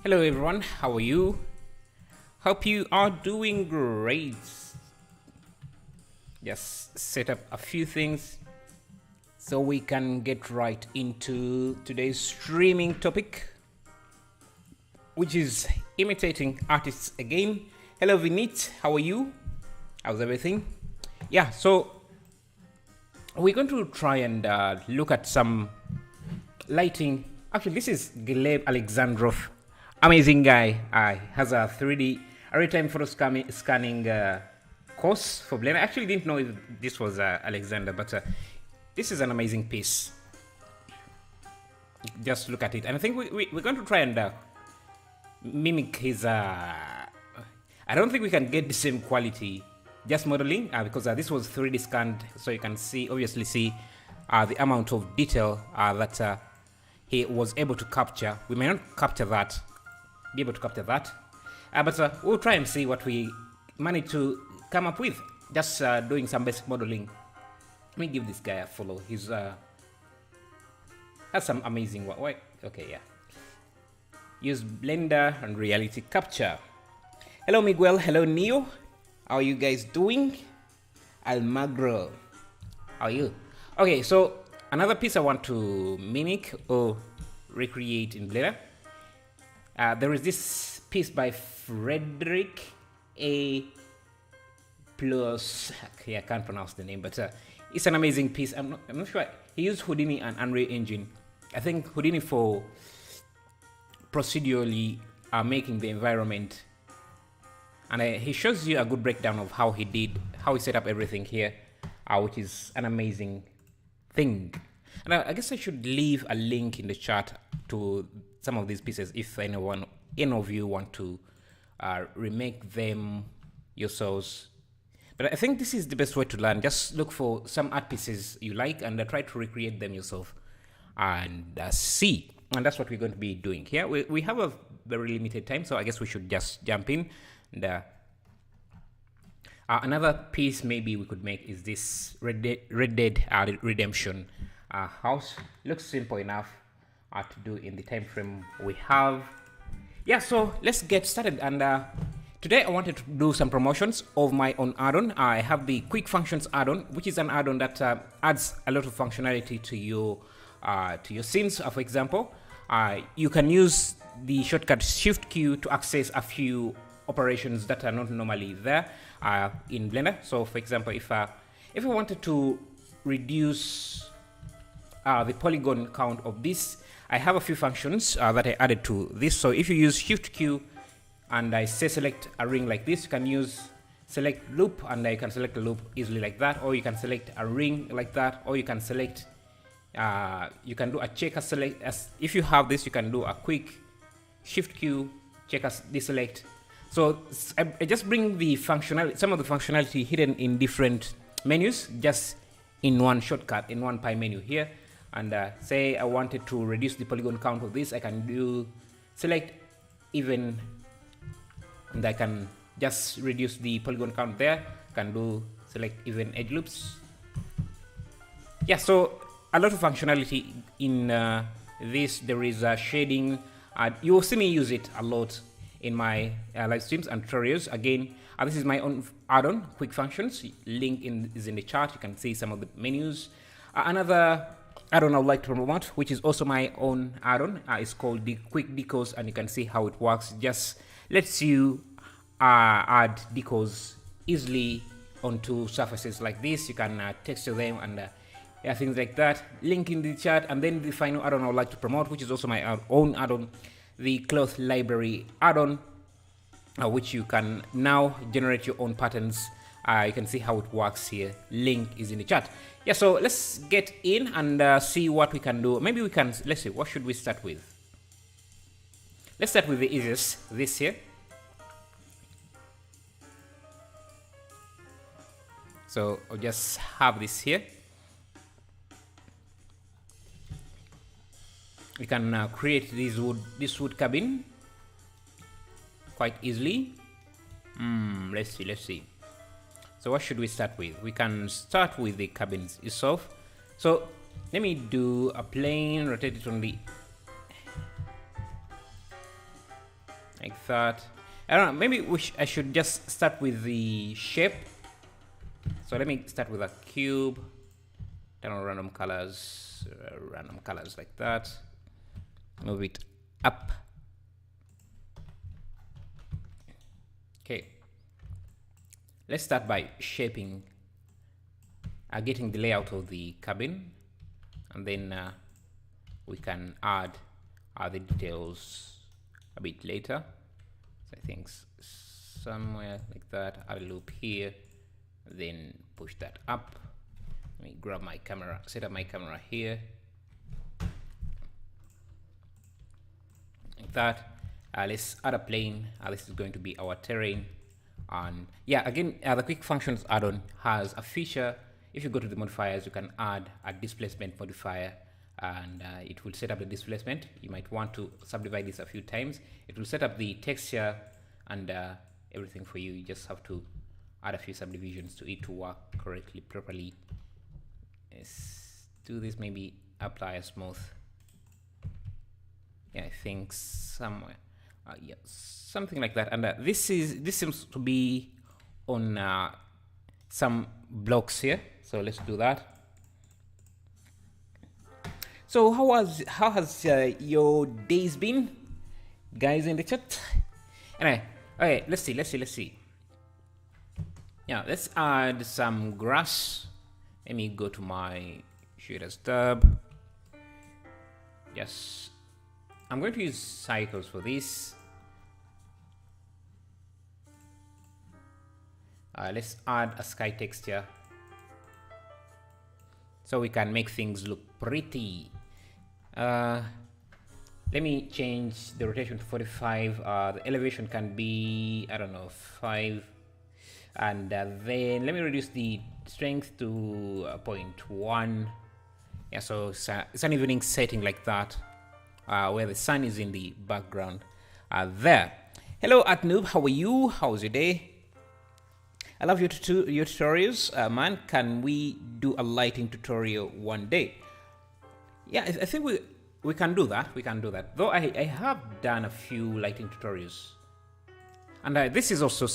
Hello everyone, how are you? Hope you are doing great. Just set up a few things so we can get right into today's streaming topic, which is imitating artists again. Hello Vinit, how are you? How's everything? Yeah, so we're going to try and look at some lighting. Actually, this is Gleb Alexandrov. Amazing guy. Has a 3D real-time photo scanning course for Blender. I actually didn't know if this was Alexander, but this is an amazing piece. Just look at it. And I think we're going to try and mimic his... I don't think we can get the same quality just modeling because this was 3D scanned, so you can obviously see the amount of detail that he was able to capture. We may not be able to capture that, but we'll try and see what we manage to come up with, just doing some basic modeling. Let me give this guy a follow. He's has some amazing work. Wait, okay, yeah. Use Blender and reality capture. Hello Miguel, hello Neo. How are you guys doing? Almagro, how are you? Okay, so another piece I want to mimic or recreate in Blender. There is this piece by Frederick A. Plus. Okay, I can't pronounce the name, but it's an amazing piece. I'm not sure. He used Houdini and Unreal Engine. I think Houdini for procedurally making the environment. And he shows you a good breakdown of how he set up everything here, which is an amazing thing. And I guess I should leave a link in the chat to some of these pieces if any of you want to remake them yourselves. But I think this is the best way to learn. Just look for some art pieces you like and try to recreate them yourself and see. And that's what we're going to be doing here. We have a very limited time, so I guess we should just jump in. And, another piece maybe we could make is this Red Dead Redemption house. Looks simple enough to do in the time frame we have. Yeah, so let's get started. And today I wanted to do some promotions of my own add-on. I have the Quick Functions add-on, which is an add-on that adds a lot of functionality to your scenes. For example, you can use the shortcut Shift Q to access a few operations that are not normally there in Blender. So for example, if I wanted to reduce the polygon count of this, I have a few functions that I added to this. So if you use Shift Q and I say select a ring like this, you can select loop, and I can select a loop easily like that, or you can select a ring like that, or you can select you can do a checker select. If you have this, you can do a quick Shift Q checker deselect. So I just bring the some of the functionality hidden in different menus, just in one shortcut, in one pie menu here. And say I wanted to reduce the polygon count of this, I can do select even, and I can just reduce the polygon count there. Can do select even edge loops. Yeah, so a lot of functionality in this. There is shading. You will see me use it a lot in my live streams and tutorials. Again, this is my own add-on, Quick Functions. Link is in the chat. You can see some of the menus. Another add-on I would like to promote, which is also my own add-on, is called the Quick Decos, and you can see how it works. Just lets you add decos easily onto surfaces like this. You can texture them and things like that. Link in the chat. And then the final add-on I would like to promote, which is also my own add-on, the Cloth Library add-on, which you can now generate your own patterns. You can see how it works here. Link is in the chat. Yeah, so let's get in and see what we can do. Maybe we can, let's see, what should we start with? Let's start with the easiest, this here. So I'll just have this here. We can create this wood cabin quite easily. Let's see. So what should we start with? We can start with the cabins itself. So let me do a plane, rotate it on the that. I don't know, maybe I should just start with the shape. So let me start with a cube, turn on random colors like that. Move it up. Okay. Let's start by shaping, getting the layout of the cabin, and then we can add the details a bit later. So I think somewhere like that, add a loop here, then push that up. Let me grab my camera, set up my camera here. Like that. Let's add a plane. This is going to be our terrain. And yeah, again, the quick functions add-on has a feature. If you go to the modifiers, you can add a displacement modifier, and it will set up the displacement. You might want to subdivide this a few times. It will set up the texture and everything for you. You just have to add a few subdivisions to it to work correctly, properly. Let's do this, maybe apply a smooth. Yeah, I think somewhere. Yeah, something like that. And this seems to be on some blocks here. So let's do that. So how has your days been, guys in the chat? Anyway, okay, let's see. Yeah, let's add some grass. Let me go to my shaders tab. Yes, I'm going to use cycles for this. Let's add a sky texture so we can make things look pretty. Let me change the rotation to 45. The elevation can be, I don't know, 5. And then let me reduce the strength to 0.1. Yeah, so it's an evening setting like that, where the sun is in the background. There. Hello, Atnoob. How are you? How's your day? I love your tutorials, man. Can we do a lighting tutorial one day? Yeah, I think we can do that. We can do that. Though I have done a few lighting tutorials, and this is also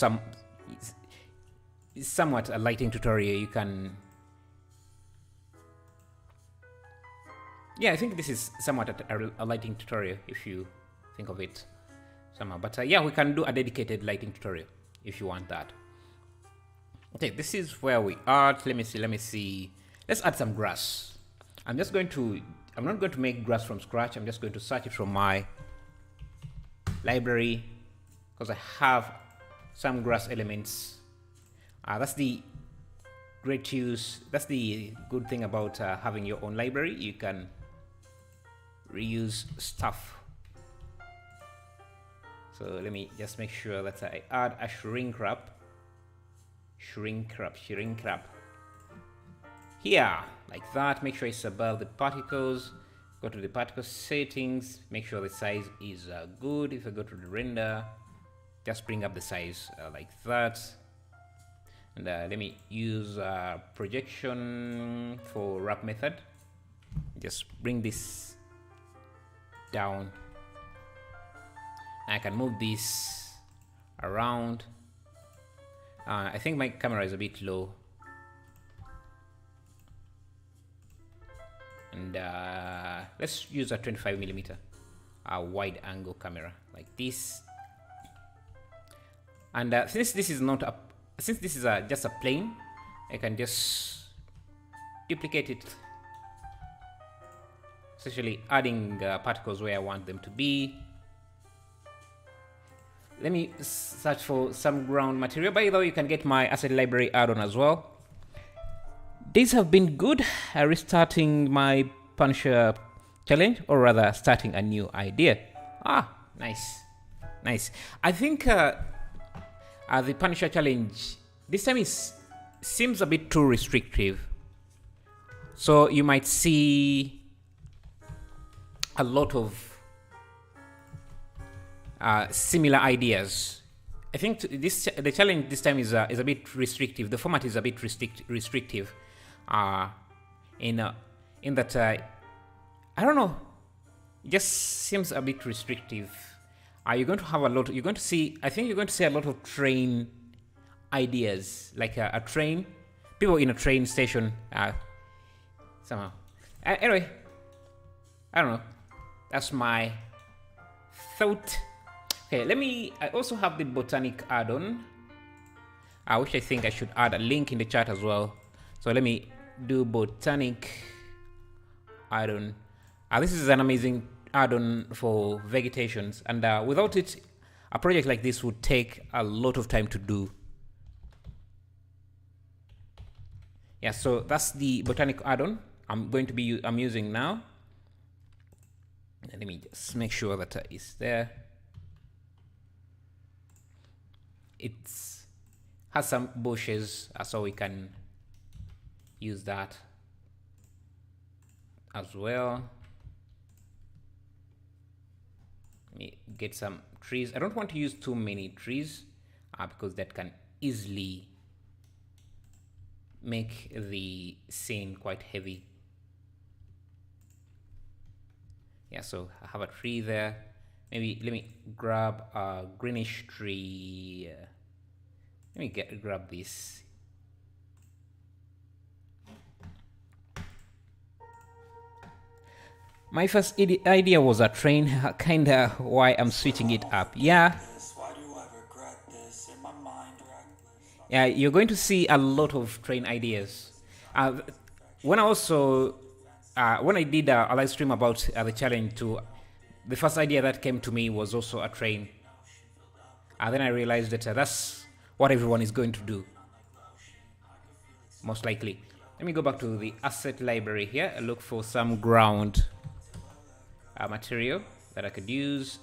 somewhat a lighting tutorial. You can. Yeah, I think this is somewhat a lighting tutorial if you think of it somehow. But yeah, we can do a dedicated lighting tutorial if you want that. Okay, this is where we are. Let me see. Let's add some grass. I'm not going to make grass from scratch. I'm just going to search it from my library because I have some grass elements. That's the great use. That's the good thing about having your own library. You can reuse stuff. So let me just make sure that I add a shrink wrap here, like that. Make sure it's above the particles. Go to the particle settings, make sure the size is good. If I go to the render, just bring up the size like that. And let me use projection for wrap method. Just bring this down. I can move this around. I think my camera is a bit low, and let's use a 25mm wide angle camera like this. And since this is just a plane, I can just duplicate it, essentially adding particles where I want them to be. Let me search for some ground material. By the way, you can get my asset library add-on as well. Days have been good. Restarting my Punisher challenge, or rather starting a new idea. Nice. I think the Punisher challenge this time seems a bit too restrictive. So you might see a lot of similar ideas. I think the challenge this time is a bit restrictive. The format is a bit restrictive, in that I don't know. It just seems a bit restrictive. you're going to have a lot. You're going to see. I think you're going to see a lot of train ideas, like a train, people in a train station. Somehow. Anyway, I don't know. That's my thought. Okay, I also have the botanic add-on, which I think I should add a link in the chat as well. So let me do botanic add-on. This is an amazing add-on for vegetations, and without it, a project like this would take a lot of time to do. Yeah, so that's the botanic add-on I'm using now. And let me just make sure that it's there. It has some bushes, so we can use that as well. Let me get some trees. I don't want to use too many trees because that can easily make the scene quite heavy. Yeah, so I have a tree there. Maybe let me grab a greenish tree. Let me grab this. My first idea was a train, kinda why I'm switching it up. Yeah. Yeah, you're going to see a lot of train ideas. When I did a live stream about the challenge too, the first idea that came to me was also a train. Then I realized that that's what everyone is going to do, most likely. Let me go back to the asset library here and look for some ground material that I could use.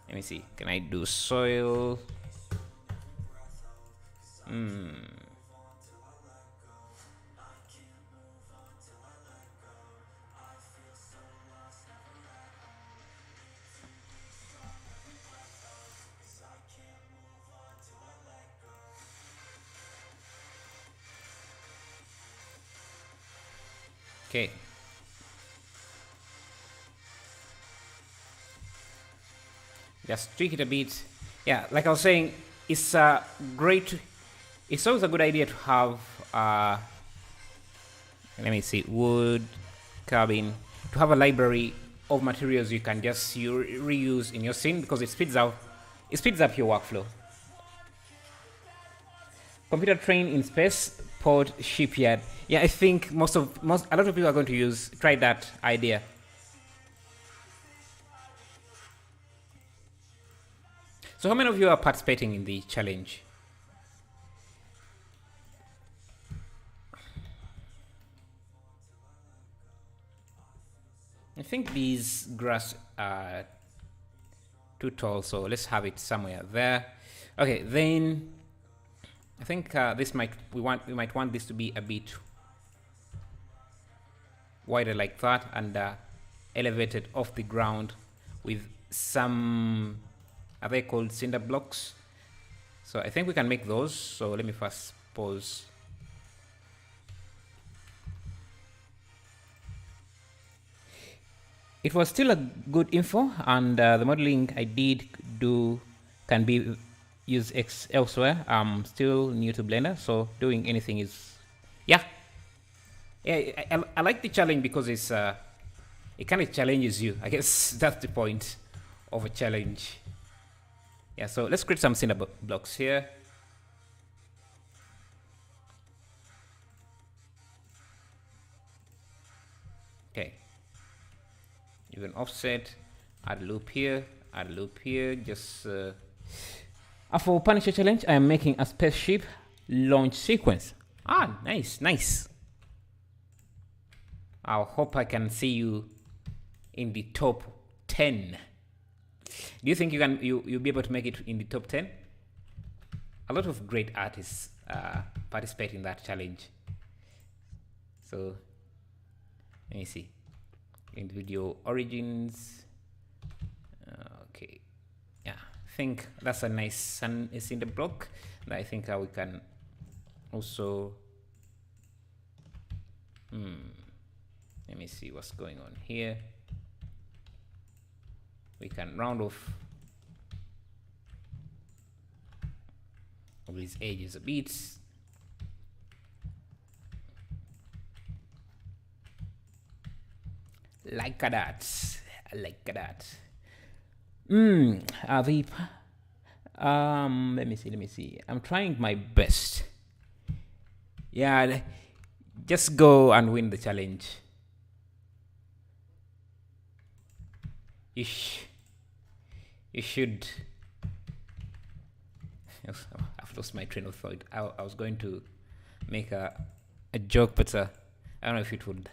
Let me see. Can I do soil? Okay. Just tweak it a bit. Yeah, like I was saying, it's it's always a good idea to have let me see, wood, cabin, to have a library of materials you can just reuse in your scene, because it speeds up your workflow. Computer train in space, port, shipyard. Yeah, I think a lot of people are going to try that idea. So how many of you are participating in the challenge? I think these grass are too tall, so let's have it somewhere there. Okay, then I think we might want this to be a bit wider like that, and elevated off the ground with some, are they called cinder blocks? So I think we can make those. So let me first pause. It was still a good info, and the modeling I did do can be used elsewhere. I'm still new to Blender, so doing anything is, yeah. I like the challenge because it kind of challenges you. I guess that's the point of a challenge. Yeah, so let's create some cinder blocks here. Okay. Even offset, add loop here, just for Punisher challenge, I am making a spaceship launch sequence. Nice. I hope I can see you in the top 10. Do you think you'll be able to make it in the top 10? A lot of great artists participate in that challenge. So let me see. Individual origins. Okay, yeah, I think that's a nice cinder block. And I think we can also let me see what's going on here. We can round off of these edges a bit. Like that. Like that. The let me see. I'm trying my best. Yeah, just go and win the challenge. You should. I've lost my train of thought. I was going to make a joke, but I don't know if it would.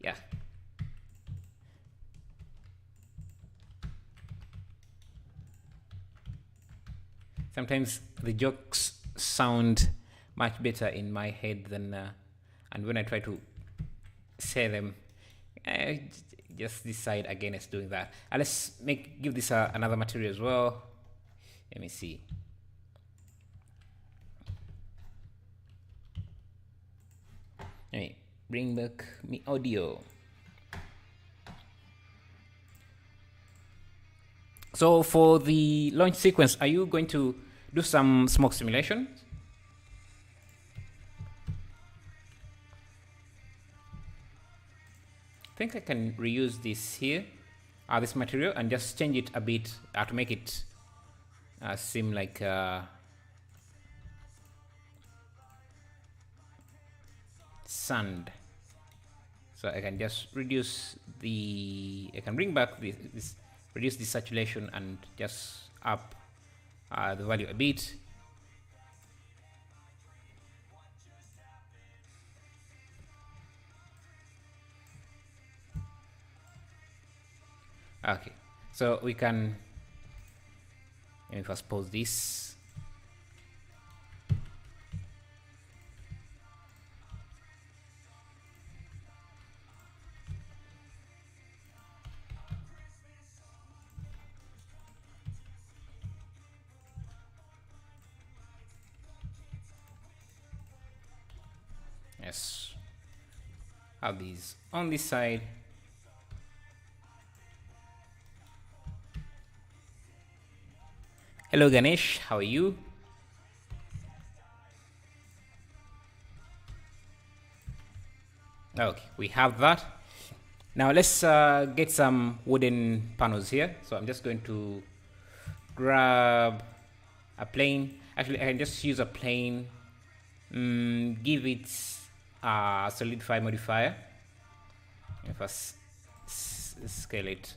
Yeah. Sometimes the jokes sound much better in my head than, and when I try to say them, I just decide against doing that. Let's give this another material as well. Let me see. Let me bring back my audio. So for the launch sequence, are you going to do some smoke simulation? I think I can reuse this here, this material, and just change it a bit to make it seem like sand. So I can just reduce the, I can bring back this, reduce the saturation and just up the value a bit. Okay, so we can, let me first pause this. Yes, have these on this side. Hello Ganesh, how are you? Okay, we have that. Now let's get some wooden panels here. So I'm just going to grab a plane. Actually, I can just use a plane. Give it a solidify modifier. If I scale it,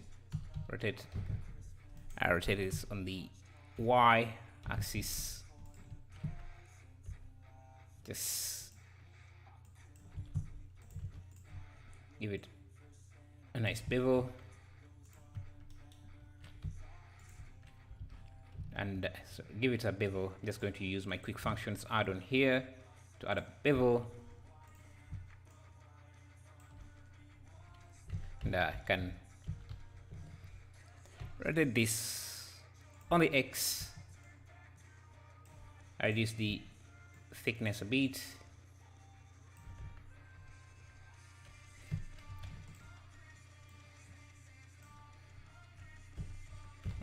rotate. I rotate this on the Y axis. Just give it a nice bevel, and so give it a bevel. I'm just going to use my quick functions add-on here to add a bevel, and I can rotate this on the X. I reduce the thickness a bit.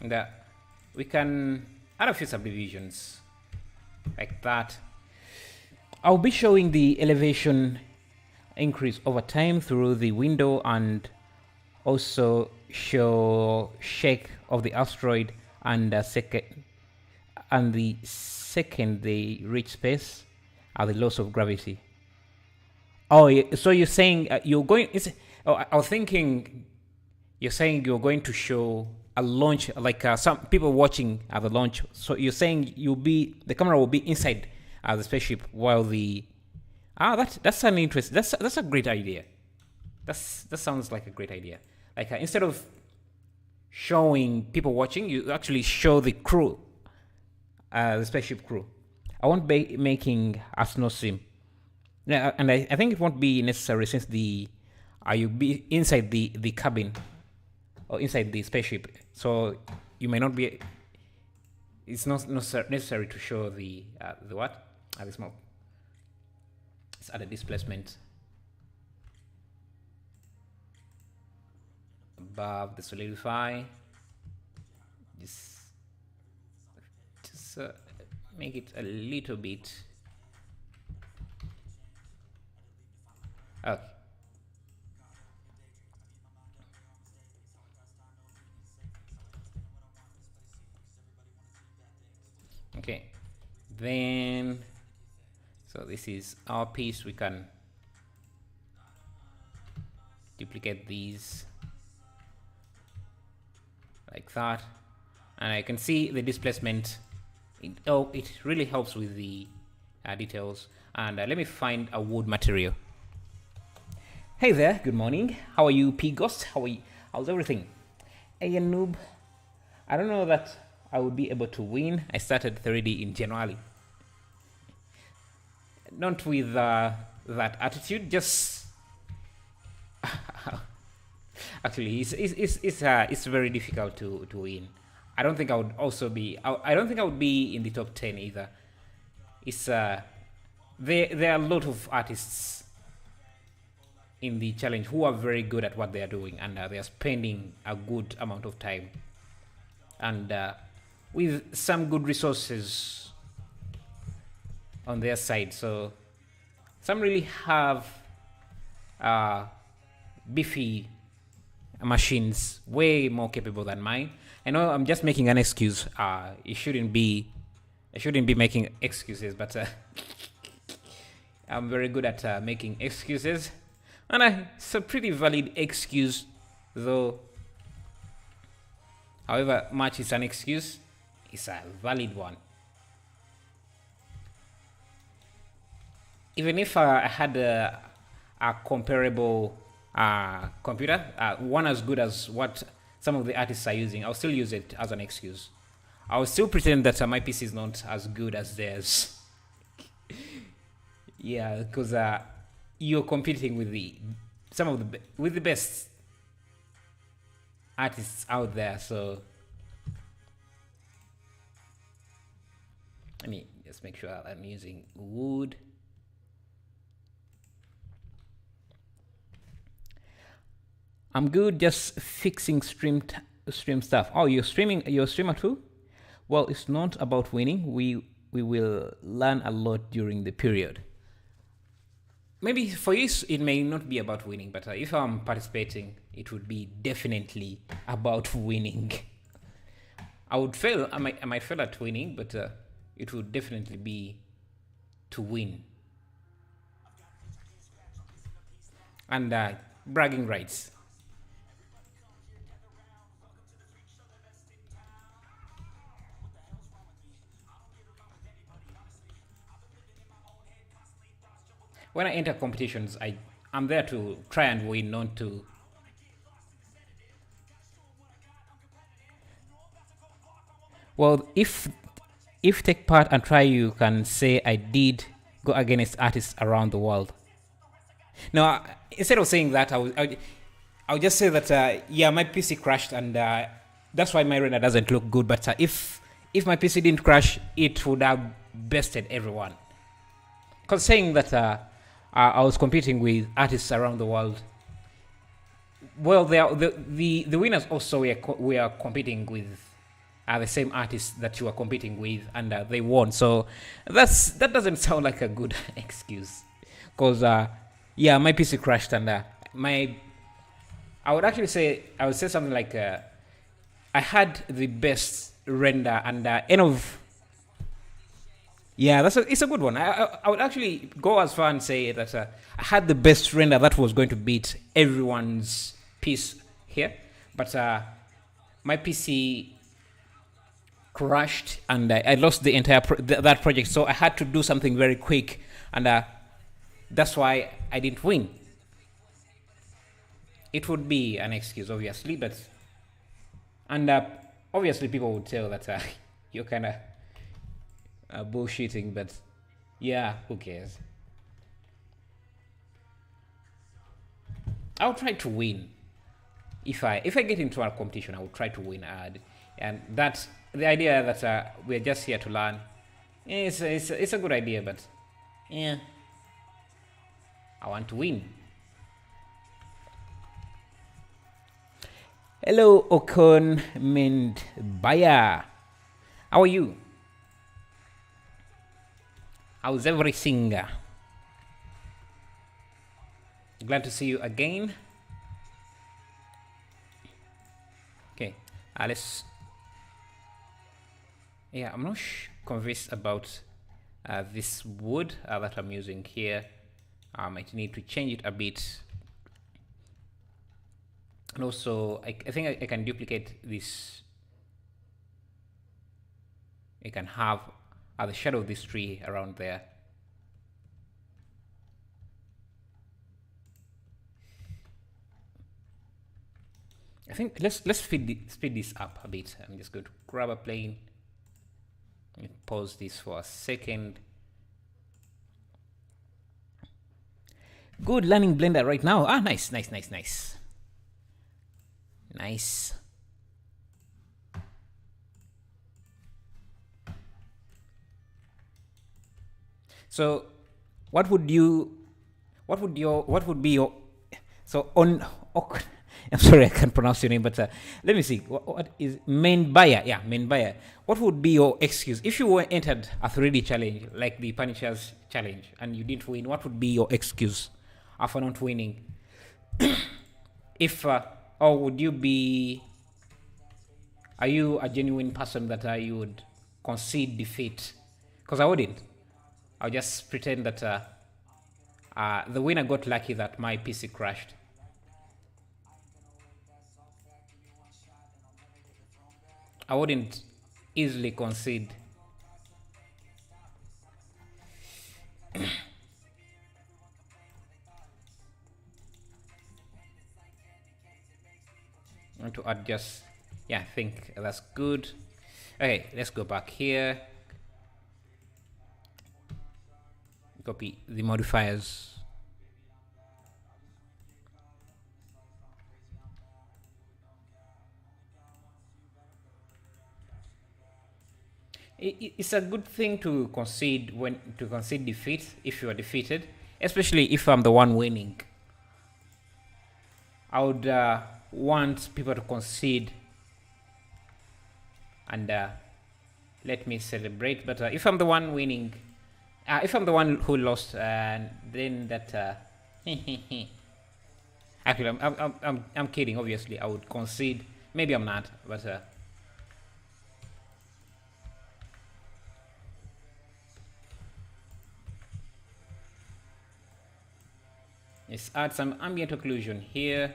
And we can add a few subdivisions like that. I'll be showing the elevation increase over time through the window, and also show shake of the asteroid and the second they reach space the loss of gravity. Oh, so you're saying you're going? I was thinking you're saying you're going to show a launch, like some people watching the launch. So you're saying the camera will be inside the spaceship while the that's an interest. That's a great idea. That sounds like a great idea. Like instead of showing people watching, you actually show the crew, the spaceship crew. I won't be making a snow sim. Yeah, and I think it won't be necessary since you'll be inside the cabin or inside the spaceship, so you may not be. It's not necessary to show the what? The smoke. Let's add a displacement above the solidify. Just make it a little bit. Okay. Okay. Then, so this is our piece. We can duplicate these like that, and I can see the displacement. It really helps with the details. And let me find a wood material. Hey there, good morning. How are you, P Ghost? How are you? How's everything? Hey, noob. I don't know that I would be able to win. I started 3D in January. Not with that attitude, just actually it's very difficult to win. I don't think I would also be. I don't think I would be in the top 10 either. It's there are a lot of artists in the challenge who are very good at what they are doing, and they are spending a good amount of time, and with some good resources on their side. So some really have beefy machines, way more capable than mine. I know I'm just making an excuse. I shouldn't be making excuses, but I'm very good at making excuses, and it's a pretty valid excuse, though. However much it's an excuse, it's a valid one. Even if I had a comparable computer, one as good as what some of the artists are using, I'll still use it as an excuse. I'll still pretend that my PC is not as good as theirs. Yeah, because you're competing with the best artists out there. So let me just make sure that I'm using wood. I'm good just fixing stream stuff. Oh, you're a streamer too? Well, it's not about winning. We will learn a lot during the period. Maybe for you it may not be about winning, but if I'm participating, it would be definitely about winning. I would fail. I might fail at winning, but it would definitely be to win. And bragging rights. When I enter competitions, I'm there to try and win, not to. Well, if take part and try, you can say I did go against artists around the world. Now, instead of saying that, I'll just say that yeah, my PC crashed, and that's why my render doesn't look good. But if my PC didn't crash, it would have bested everyone. Because saying that I was competing with artists around the world. Well, the winners also we are competing with the same artists that you are competing with, and they won. So that doesn't sound like a good excuse. Because yeah, my PC crashed, and I would say something like I had the best render, and end of. Yeah, it's a good one. I would actually go as far and say that I had the best render that was going to beat everyone's piece here, but my PC crashed, and I lost the entire that project. So I had to do something very quick, and that's why I didn't win. It would be an excuse, obviously, but obviously people would tell that you're kind of. Bullshitting, but yeah, who cares? I'll try to win. If I get into a competition, I will try to win. And that's the idea that we're just here to learn. It's a good idea, but yeah, I want to win. Hello, Okon Mendbaya. How are you? How's everything? Glad to see you again. Okay, let's. Yeah, I'm not convinced about this wood that I'm using here. I might need to change it a bit. And also, I think I can duplicate this. I can have the shadow of this tree around there. I think let's speed this up a bit. I'm just going to grab a plane. Let me pause this for a second. Good, learning Blender right now. Ah, nice. Nice. So, what would be your, so on, I'm sorry I can't pronounce your name, but let me see. What is main buyer? Yeah, main buyer. What would be your excuse if you were entered a 3D challenge like the Punishers challenge and you didn't win? What would be your excuse for not winning? If or would you be? Are you a genuine person that you would concede defeat? Because I wouldn't. I'll just pretend that the winner got lucky that my PC crashed. I wouldn't easily concede. I want to adjust. Yeah, I think that's good. Okay, let's go back here. Copy the modifiers. It's a good thing to concede defeat if you are defeated, especially if I'm the one winning. I would want people to concede and let me celebrate. But if I'm the one winning, if I'm the one who lost, then that actually I'm kidding. Obviously, I would concede. Maybe I'm not, but let's add some ambient occlusion here.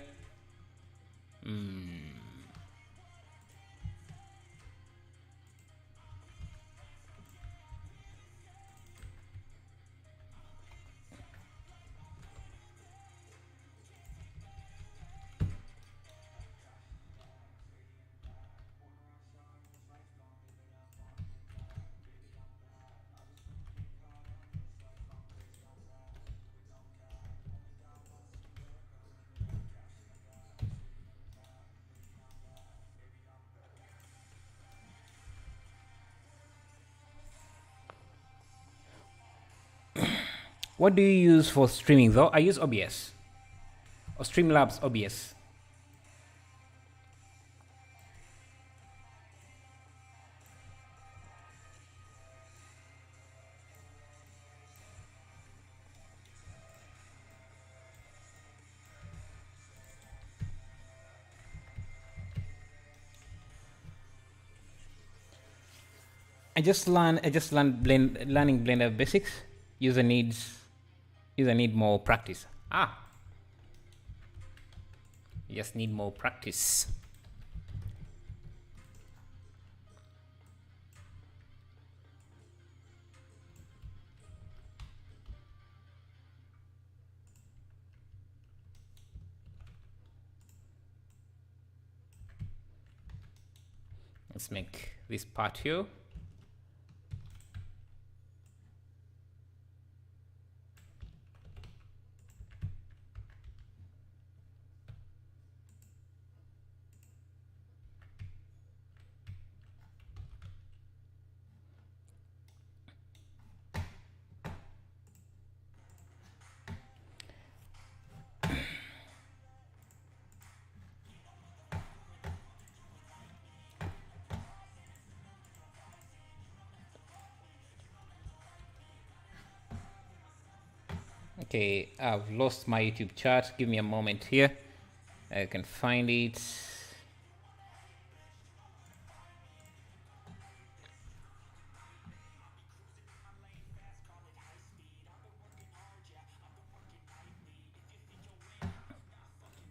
What do you use for streaming though? I use OBS or Streamlabs OBS. I just learned learning Blender basics. User need more practice. You just need more practice. Let's make this part here. Okay, I've lost my YouTube chart. Give me a moment here. I can find it.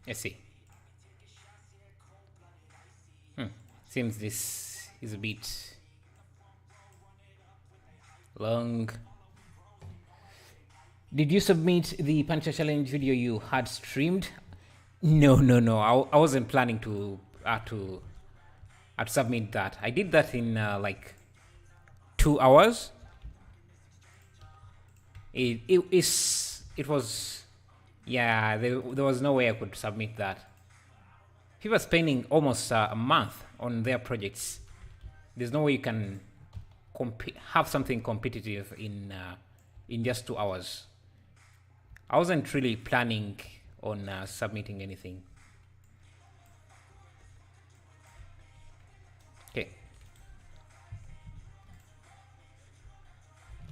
Let's see. Seems this is a bit long. Did you submit the Puncher Challenge video you had streamed? No. I wasn't planning to submit that. I did that in like 2 hours. It was, yeah. There was no way I could submit that. People are spending almost a month on their projects. There's no way you can have something competitive in just 2 hours. I wasn't really planning on submitting anything. Okay.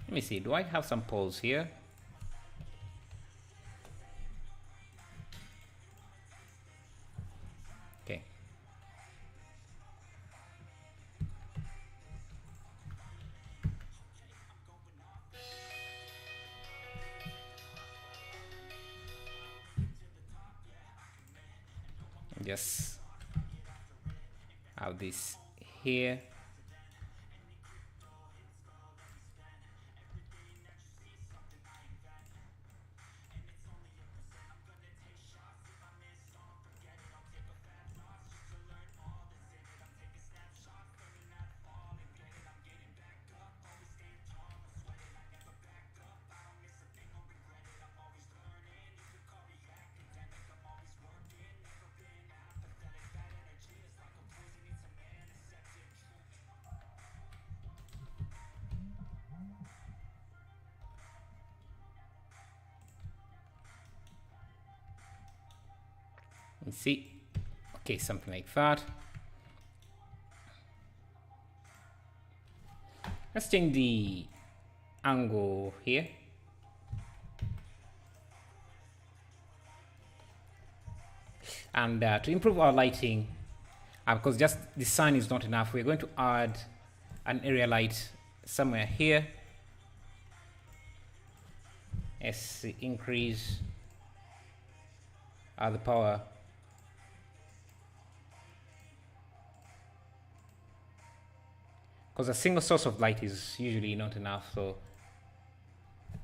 Let me see. Do I have some polls here? Okay. Just have this here. Let's see. Okay, something like that. Let's change the angle here. And to improve our lighting, because just the sun is not enough, we're going to add an area light somewhere here. Let's increase the power. Because a single source of light is usually not enough, so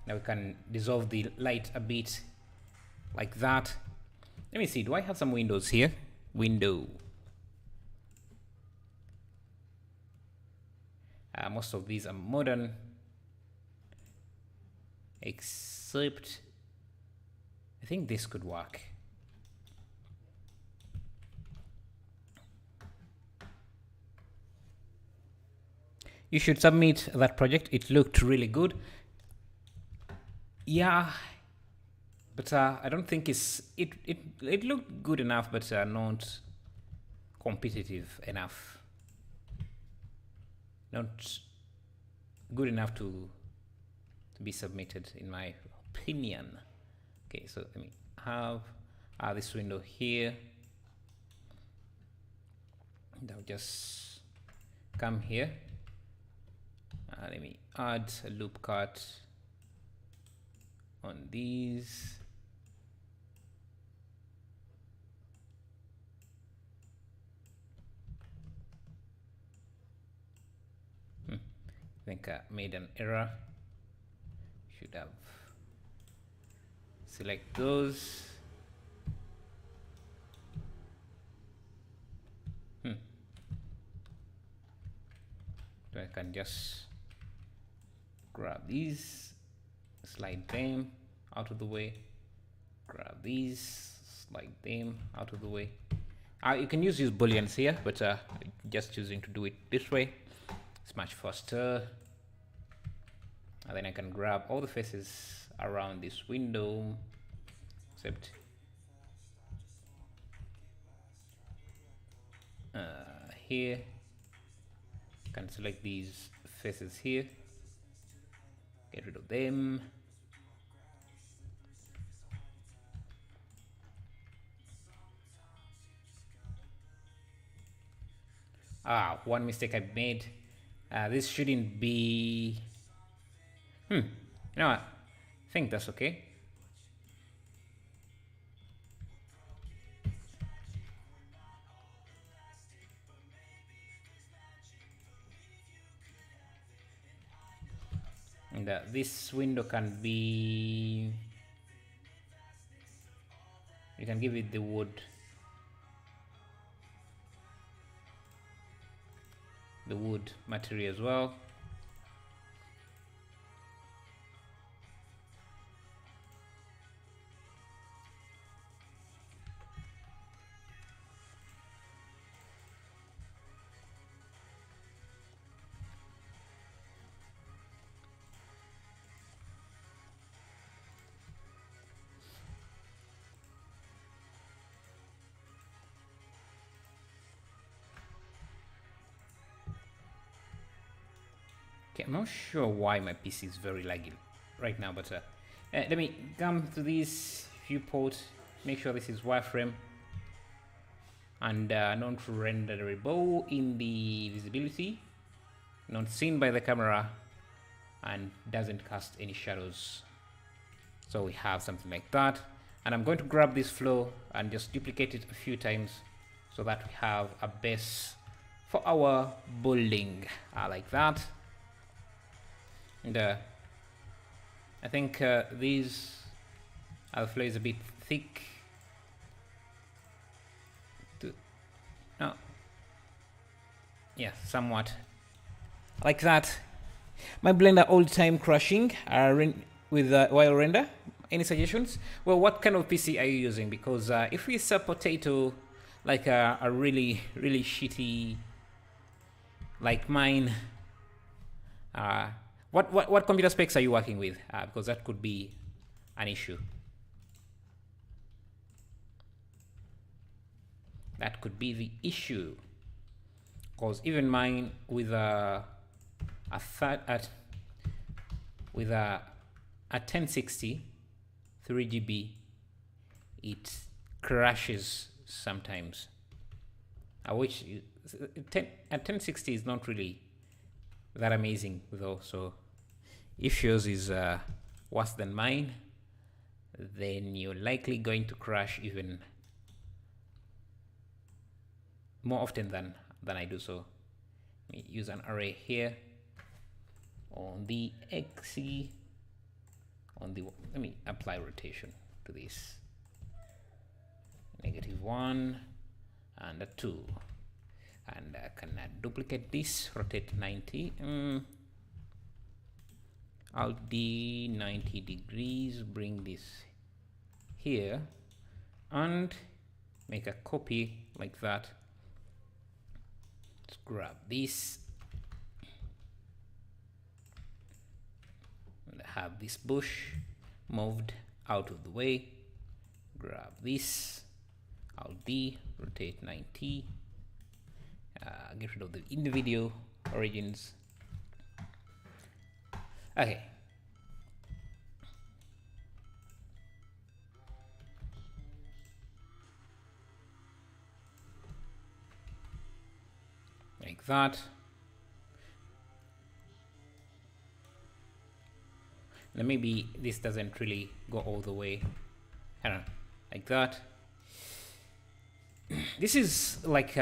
now we can dissolve the light a bit like that. Let me see, do I have some windows here? Window. Most of these are modern, except I think this could work. You should submit that project. It looked really good. Yeah, but I don't think it looked good enough, but not competitive enough. Not good enough to be submitted, in my opinion. Okay, so let me have this window here, and I'll just come here. Let me add a loop cut on these. I think I made an error. Should have select those. So I can just grab these, slide them out of the way, grab these, slide them out of the way. You can use booleans here, but just choosing to do it this way. It's much faster. And then I can grab all the faces around this window, except here. You can select these faces here, get rid of them. one mistake I made. This shouldn't be... You know what? I think that's okay. And this window can be... You can give it the wood. The wood material as well. Okay, I'm not sure why my PC is very laggy right now, but let me come to this viewport, make sure this is wireframe and non-renderable in the visibility, not seen by the camera, and doesn't cast any shadows. So we have something like that, and I'm going to grab this flow and just duplicate it a few times so that we have a base for our building, like that. And I think this flow is a bit thick. No, yeah, somewhat like that. My Blender all the time crashing with while render. Any suggestions? Well, what kind of PC are you using? Because if it's a potato, like a really shitty like mine, what computer specs are you working with? Because that could be an issue. That could be the issue. Because even mine with a 1060 3GB, it crashes sometimes. Which a 1060 is not really that amazing though, so if yours is worse than mine, then you're likely going to crash even more often than I do. So let me use an array here on the XE, let me apply rotation to this, -1 and a 2. And can I duplicate this, rotate 90, Alt D 90 degrees, bring this here and make a copy like that. Let's grab this and have this bush moved out of the way. Grab this, Alt D, rotate 90. Get rid of the in the video origins. Okay. Like that. Now maybe this doesn't really go all the way. I don't know, like that. This is like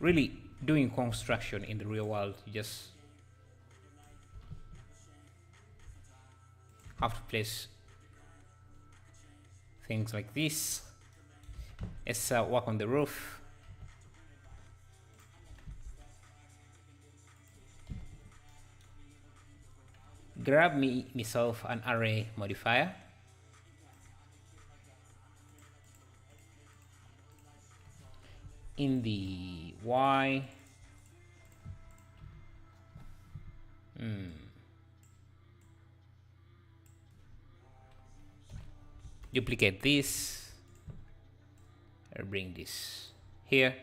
really doing construction in the real world. You just have to place things like this. Let's work on the roof. Grab myself an array modifier. In the Y, duplicate this, I'll bring this here.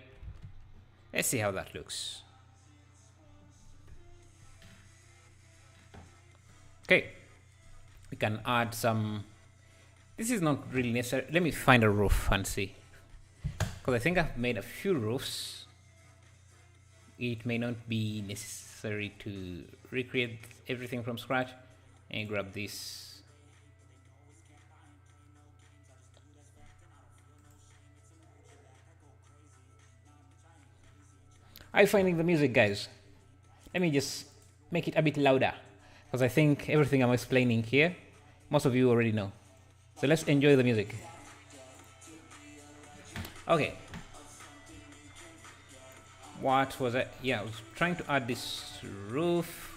Let's see how that looks. Okay, we can add some, this is not really necessary. Let me find a roof and see. Because I think I've made a few roofs. it may not be necessary to recreate everything from scratch. And grab this. Are you finding the music, guys? Let me just make it a bit louder, because I think everything I'm explaining here, most of you already know. So let's enjoy the music. Okay. What was I? Yeah, I was trying to add this roof.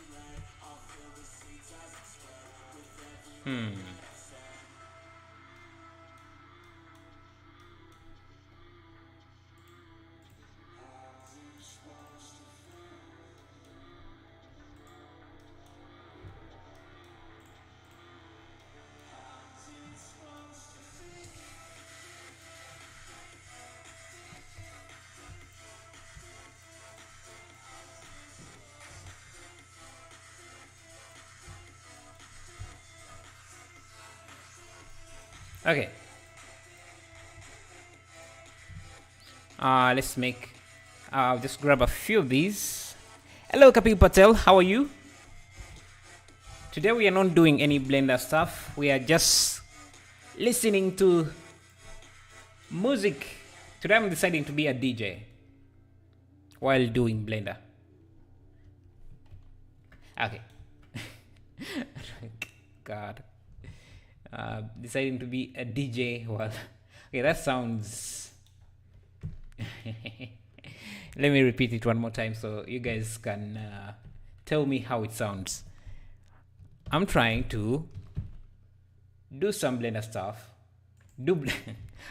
Okay. Let's make. Just grab a few of these. Hello, Kapil Patel. How are you? Today we are not doing any Blender stuff. We are just listening to music. Today I'm deciding to be a DJ while doing Blender. Okay. God. Deciding to be a DJ while. Okay, that sounds. Let me repeat it one more time so you guys can tell me how it sounds. I'm trying to do some Blender stuff.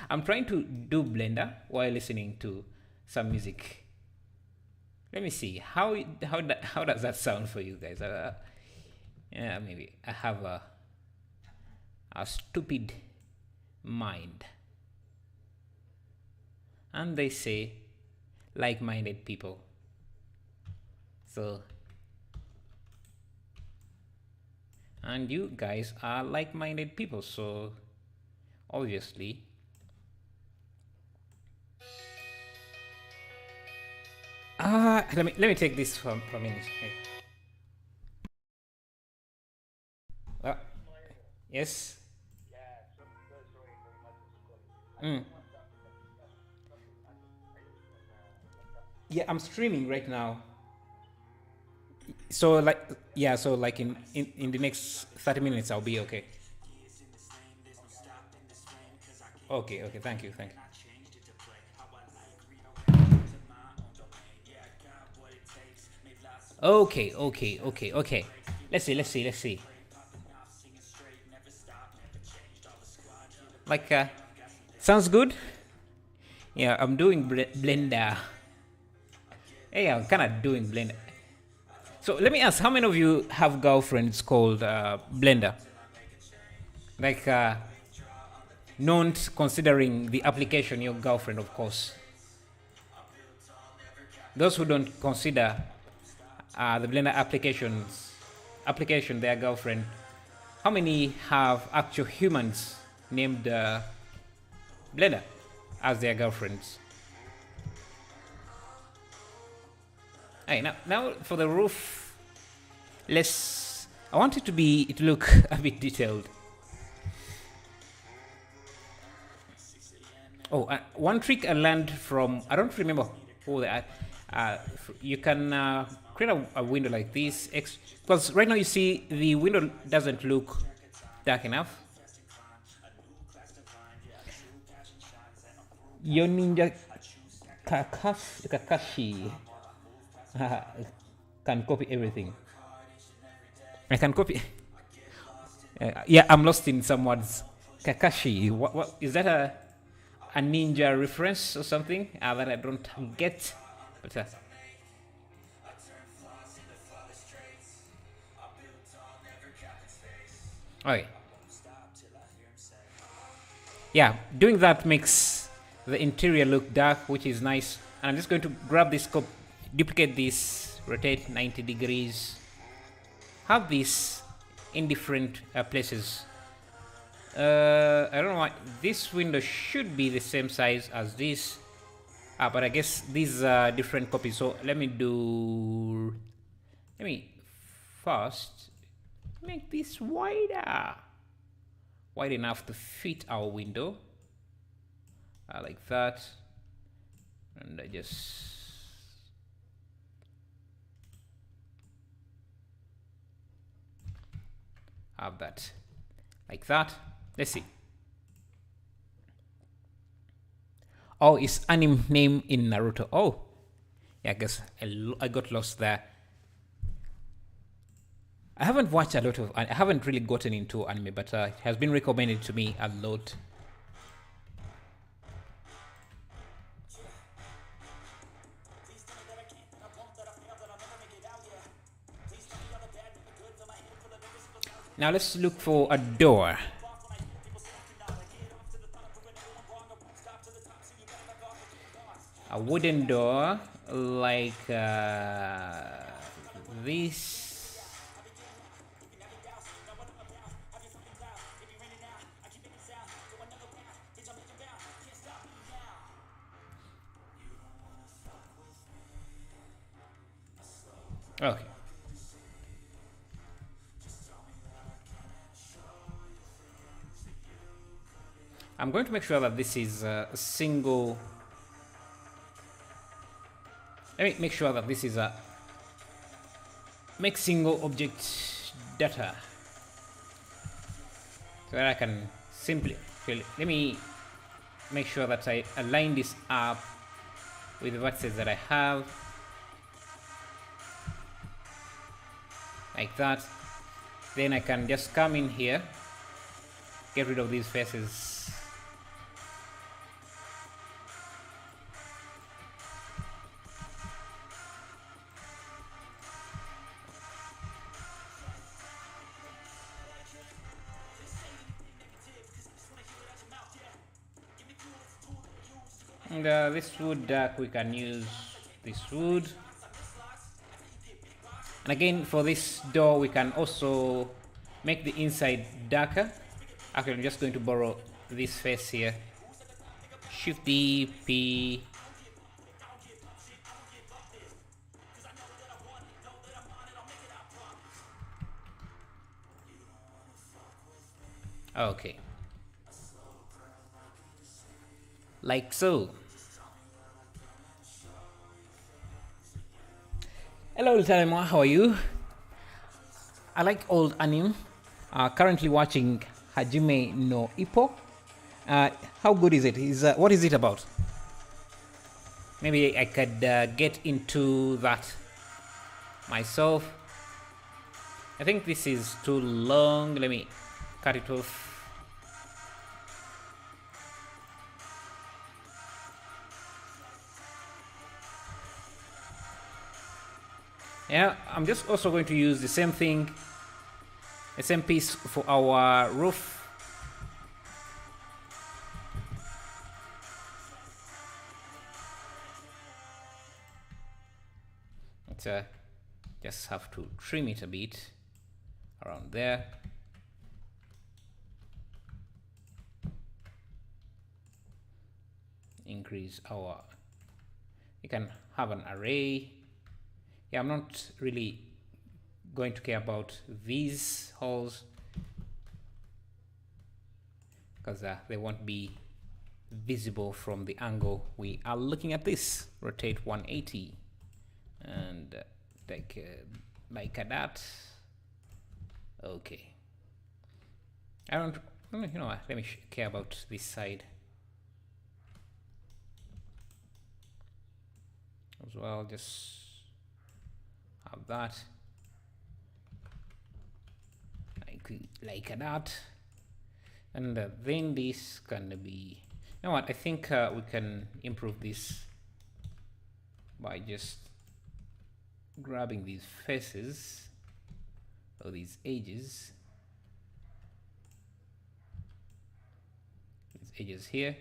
I'm trying to do Blender while listening to some music. Let me see how does that sound for you guys? Yeah, maybe I have a stupid mind, and they say like-minded people. So, and you guys are like-minded people, so obviously let me take this for a minute. Yes. Yeah, I'm streaming right now. So like, yeah, so like in the next 30 minutes I'll be okay. Okay, thank you. Okay. Let's see. Like, sounds good? Yeah, I'm doing Blender. Hey, I'm kind of doing Blender. So let me ask, how many of you have girlfriends called Blender? Like, not considering the application your girlfriend, of course. Those who don't consider the Blender application their girlfriend, how many have actual humans named Blender as their girlfriends? Hey, now for the roof, I want it to look a bit detailed. Oh, one trick I learned from, I don't remember who they are. You can create a window like this, because right now you see the window doesn't look dark enough. Your ninja Kakashi can copy everything. I can copy. Yeah, I'm lost in some words. Kakashi. What is that? A ninja reference or something that I don't get? But, okay. Yeah, doing that makes the interior look dark, which is nice. And I'm just going to grab this scope, duplicate this, rotate 90 degrees, have this in different places. I don't know why this window should be the same size as this. But I guess these are different copies. So let me first make this wider, wide enough to fit our window, like that. And I just have that like that. Let's see. Oh, it's anime name in Naruto. Oh, yeah, I guess I got lost there. I haven't watched a lot of, I haven't really gotten into anime, but it has been recommended to me a lot. Now let's look for a door. A wooden door like this. Okay. I'm going to make sure that this is a single. Let me make sure that this is a make single object data, so that I can simply, let me make sure that I align this up with the vertices that I have, like that. Then I can just come in here, get rid of these faces. And this wood dark, we can use this wood. And again, for this door, we can also make the inside darker. Actually, I'm just going to borrow this face here. Shift D, P. Okay. Like so. Hello, Talema, how are you? I like old anime. Currently watching Hajime no Ippo. How good is it? What is it about? Maybe I could get into that myself. I think this is too long. Let me cut it off. Yeah, I'm just also going to use the same thing, the same piece for our roof. Just have to trim it a bit around there. Increase our, you can have an array. Yeah, I'm not really going to care about these holes because they won't be visible from the angle we are looking at this. Rotate 180 and like that. Okay. I don't, you know what, let me care about this side as well. Just have that like that. And then this can be, you know what, I think we can improve this by just grabbing these faces or these edges here,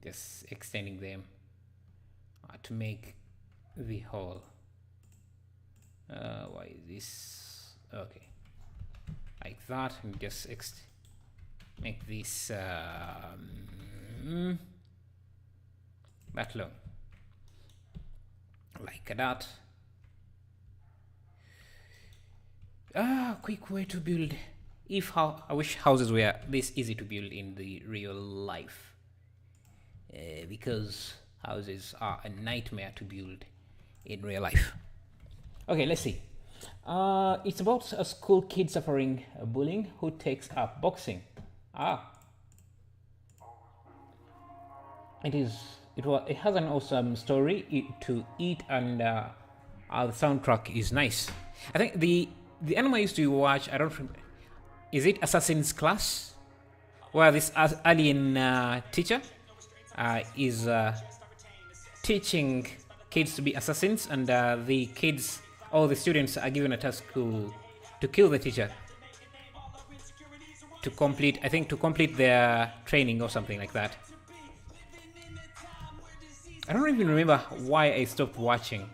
just extending them to make the hole. Why is this? Okay, like that, and just make this that long, like that. Quick way to build. I wish houses were this easy to build in the real life, because houses are a nightmare to build in real life. Okay, let's see. It's about a school kid suffering bullying who takes up boxing. It has an awesome story to it, and the soundtrack is nice. I think the anime I used to watch, I don't remember, is it Assassin's Class, where this alien teacher is teaching kids to be assassins, and all the students are given a task to kill the teacher to complete their training or something like that. I don't even remember why I stopped watching.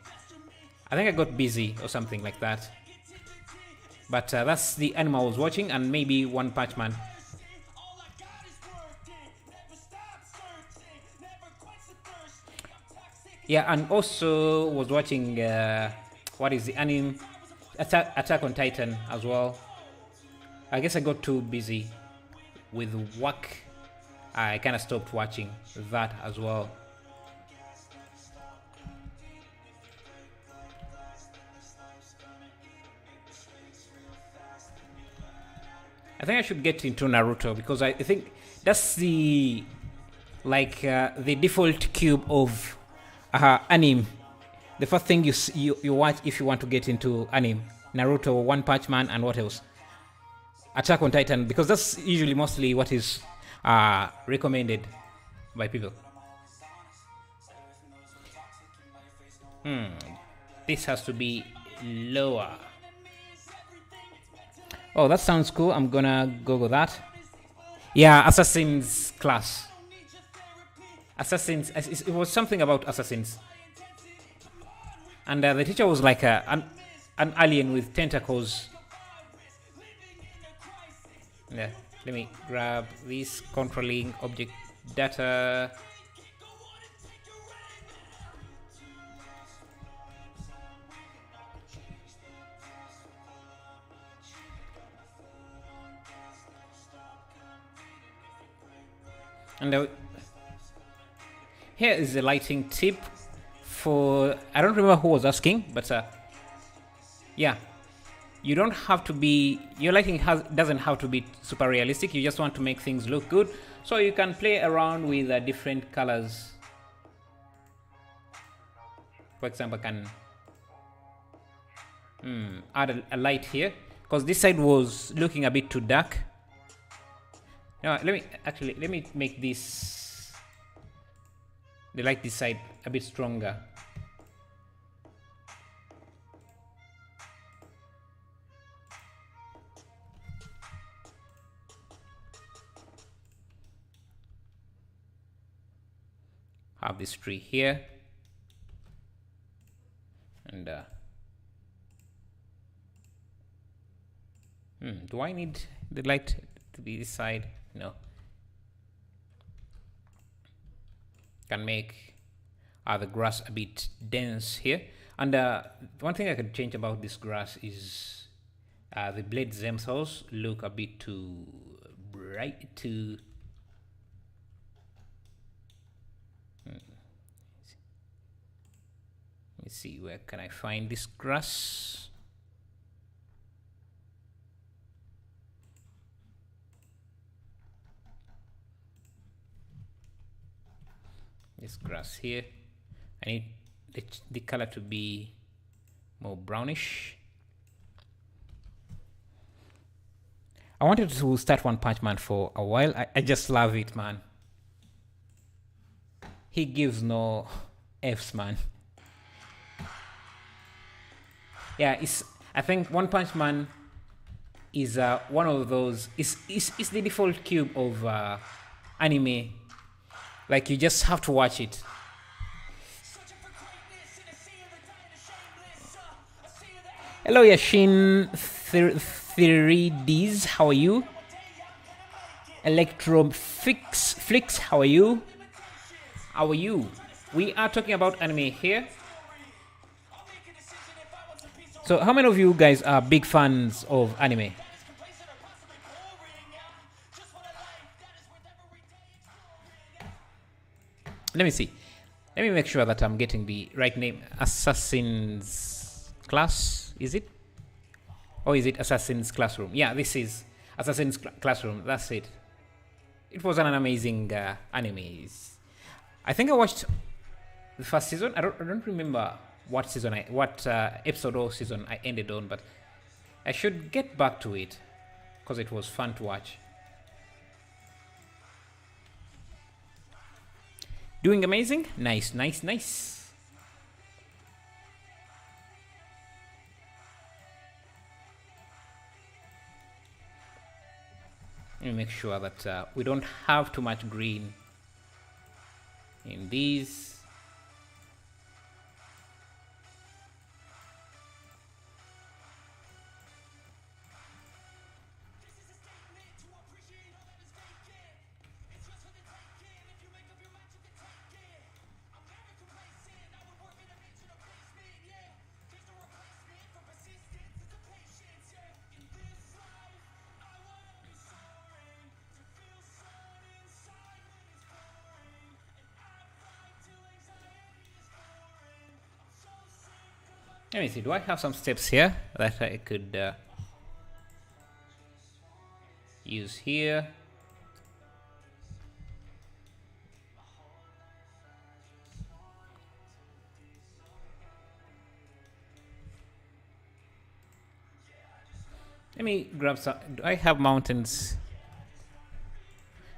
I think I got busy or something like that. But that's the anime I was watching, and maybe One Punch Man. Yeah, and also was watching what is the anime? Attack on Titan as well. I guess I got too busy with work. I kind of stopped watching that as well. I think I should get into Naruto, because I think that's the default cube of anime. The first thing you watch if you want to get into anime: Naruto, One Punch Man, and what else? Attack on Titan, because that's usually mostly what is recommended by people. This has to be lower. Oh, that sounds cool. I'm gonna Google that. Yeah, Assassin's Class. Assassins. It was something about assassins. And the teacher was like an alien with tentacles. Yeah, let me grab this controlling object data. And here is the lighting tip for, I don't remember who was asking, but yeah, you don't have to be, your lighting doesn't have to be super realistic. You just want to make things look good, so you can play around with different colors. For example, I can add a light here, because this side was looking a bit too dark. No, let me make this, the light this side a bit stronger. Have this tree here, and do I need the light to be this side? No. Can make the grass a bit dense here, and one thing I could change about this grass is the blades themselves look a bit too bright. Let's see, where can I find this grass? This grass here, I need the color to be more brownish. I wanted to start One Punch Man for a while. I just love it, man. He gives no F's, man. Yeah, I think One Punch Man is one of those. It's the default cube of anime. Like, you just have to watch it. Hello, Yashin 3Ds. How are you? Electro Flix, how are you? How are you? We are talking about anime here. So how many of you guys are big fans of anime? Let me see. Let me make sure that I'm getting the right name. Assassin's Class, is it? Or is it Assassin's Classroom? Yeah, this is Assassin's Classroom. That's it. It was an amazing anime. I think I watched the first season. I don't remember what season what episode or season I ended on, but I should get back to it because it was fun to watch. Doing amazing. Nice, nice, nice. Let me make sure that we don't have too much green in these. Let me see, do I have some steps here that I could use here? Let me grab some. Do I have mountains?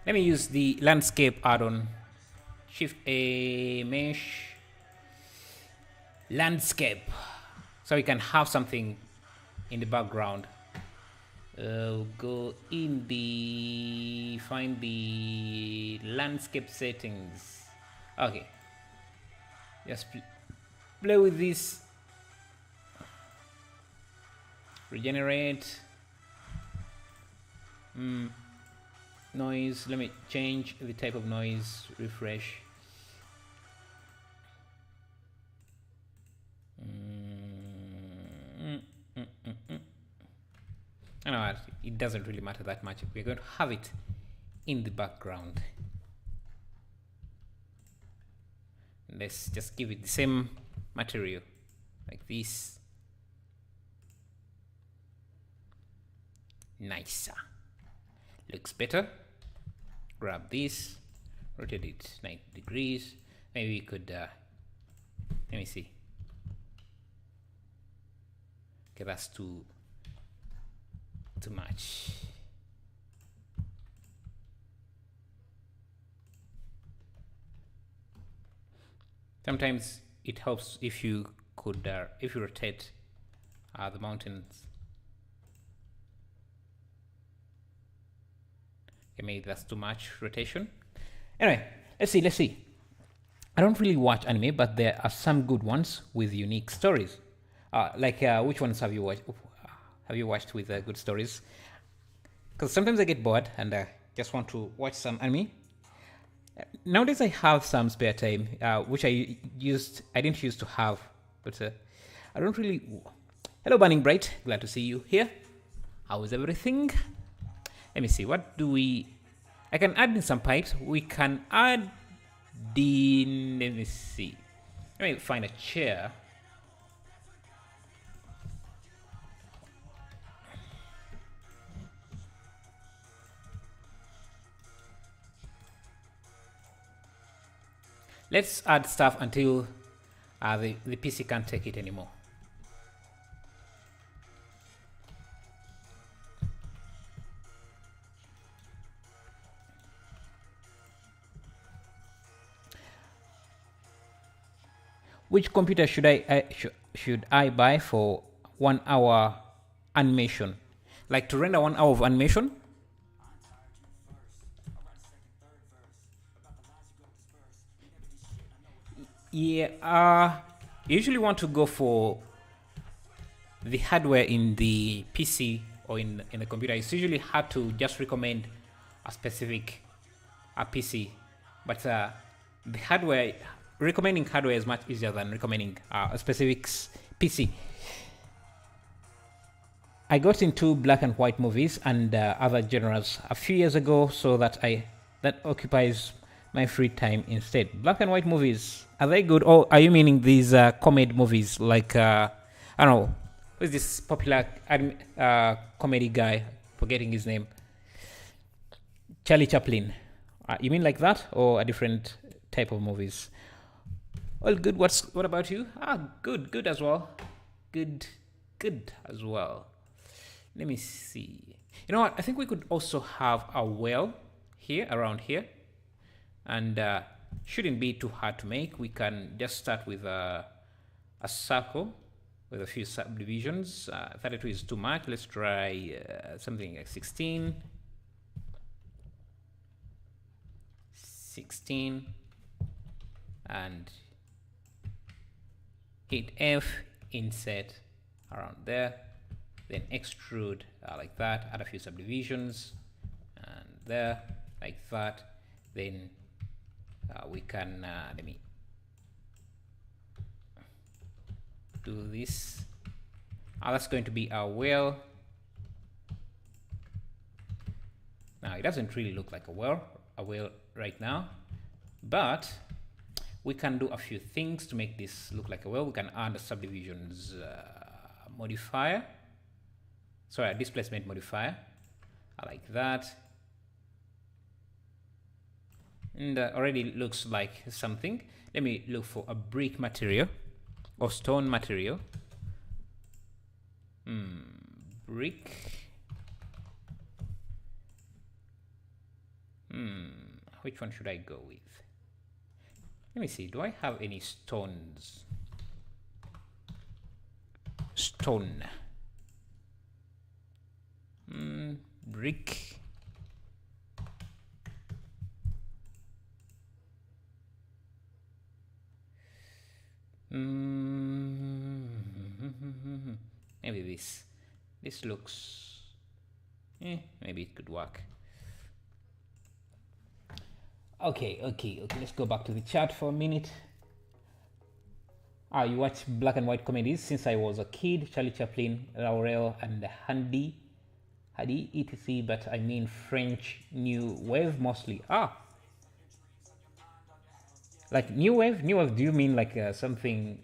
Let me use the landscape add-on. Shift A mesh landscape. So we can have something in the background. Go in the, find the landscape settings. Okay. Just play with this. Regenerate. Noise. Let me change the type of noise. Refresh. I know it doesn't really matter that much. We're going to have it in the background. Let's just give it the same material like this. Nicer. Looks better. Grab this, rotate it 90 degrees. Maybe we could let me see. Okay, that's too much. Sometimes it helps if you could if you rotate the mountains. Okay, maybe that's too much rotation. Anyway, let's see. I don't really watch anime, but there are some good ones with unique stories. Which ones have you watched? Have you watched with good stories? Because sometimes I get bored and just want to watch some anime. Nowadays I have some spare time, which I didn't used to have, but I don't really. Hello, Burning Bright. Glad to see you here. How is everything? Let me see. What do we? I can add in some pipes. We can add in. Let me see. Let me find a chair. Let's add stuff until the PC can't take it anymore. Which computer should I buy for 1 hour animation? Like to render 1 hour of animation? Yeah, you usually want to go for the hardware in the PC or in the computer. It's usually hard to just recommend a specific PC, but the hardware, recommending hardware is much easier than recommending a specific PC. I got into black and white movies and other genres a few years ago, so that occupies my free time instead. Black and white movies, are they good, or are you meaning these comedy movies like I don't know, who's this popular comedy guy? Forgetting his name. Charlie Chaplin. You mean like that, or a different type of movies? Well, good. What about you? Good as well. Good as well. Let me see. You know what? I think we could also have a well here, around here, and shouldn't be too hard to make. We can just start with a circle with a few subdivisions. 32 is too much. Let's try something like 16. 16, and hit F, insert around there, then extrude like that, add a few subdivisions, and there, like that. Then we can, let me do this. That's going to be our well. Now, it doesn't really look like a well right now, but we can do a few things to make this look like a well. We can add a subdivisions modifier, sorry, a displacement modifier, like that, and already looks like something. Let me look for a brick material or stone material. Brick. Which one should I go with? Let me see. Do I have any stones? Stone. Brick. Maybe this. This looks. Maybe it could work. Okay. Let's go back to the chat for a minute. You watch black and white comedies since I was a kid. Charlie Chaplin, Laurel, and Hadi, etc. But I mean French New Wave mostly. Like New Wave? New Wave, do you mean like something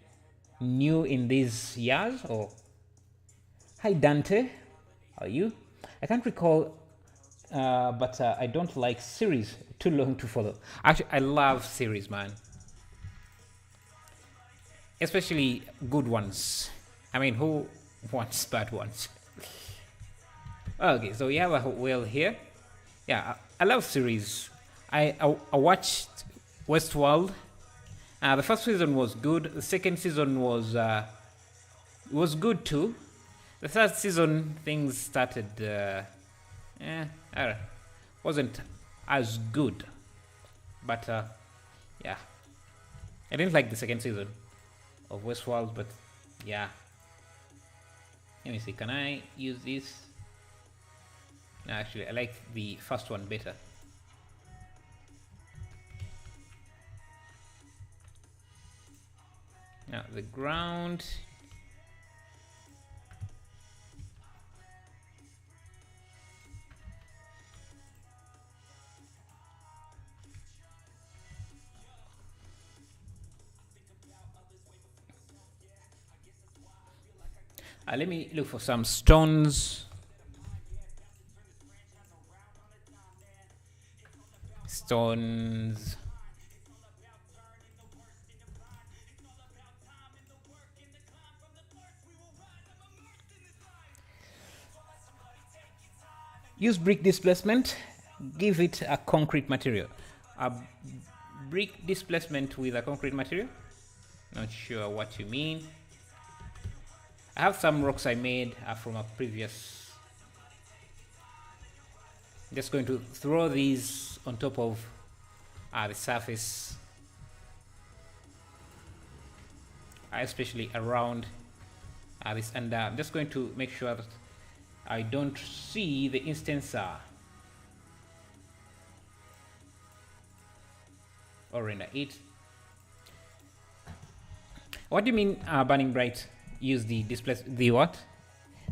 new in these years? Or hi Dante, how are you? I can't recall, but I don't like series, too long to follow. Actually, I love series, man. Especially good ones. I mean, who wants bad ones? Okay, so we have a whale here. Yeah, I love series. I watched Westworld. The first season was good. The second season was good too. The third season, things started. Wasn't as good. But yeah, I didn't like the second season of Westworld. But yeah, let me see. Can I use this? No, actually, I like the first one better. Now the ground. Let me look for some stones. Stones. Use brick displacement. Give it a concrete material. A brick displacement with a concrete material. Not sure what you mean. I have some rocks I made from a previous. Just going to throw these on top of the surface, especially around this, and I'm just going to make sure that I don't see the instance or render it. What do you mean burning bright? Use the display, the what?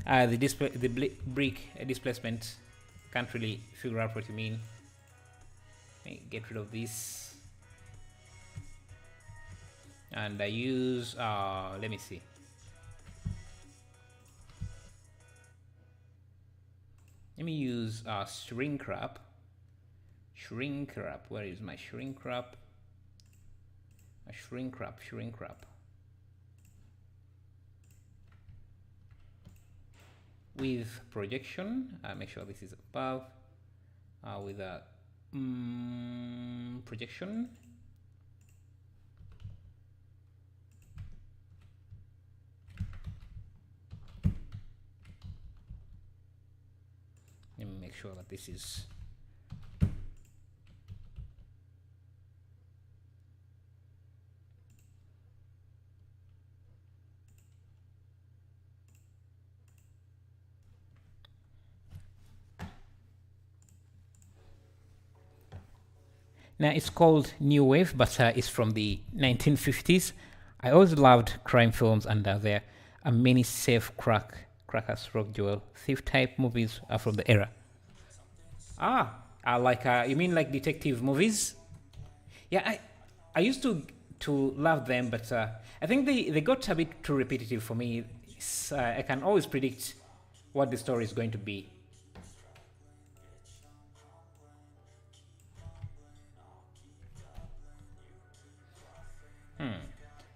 The display, the brick displacement. Can't really figure out what you mean. Let me get rid of this. And I use, let me see. Let me use shrink wrap. Shrink wrap. Where is my shrink wrap? A shrink wrap. Shrink wrap. With projection. Make sure this is above. With a projection. Let me make sure that this is now it's called New Wave, but it's from the 1950s. I always loved crime films, and there are many safe crackers, rock jewel, thief type movies are from the era. Like you mean like detective movies? Yeah, I used to love them, but I think they got a bit too repetitive for me. I can always predict what the story is going to be. I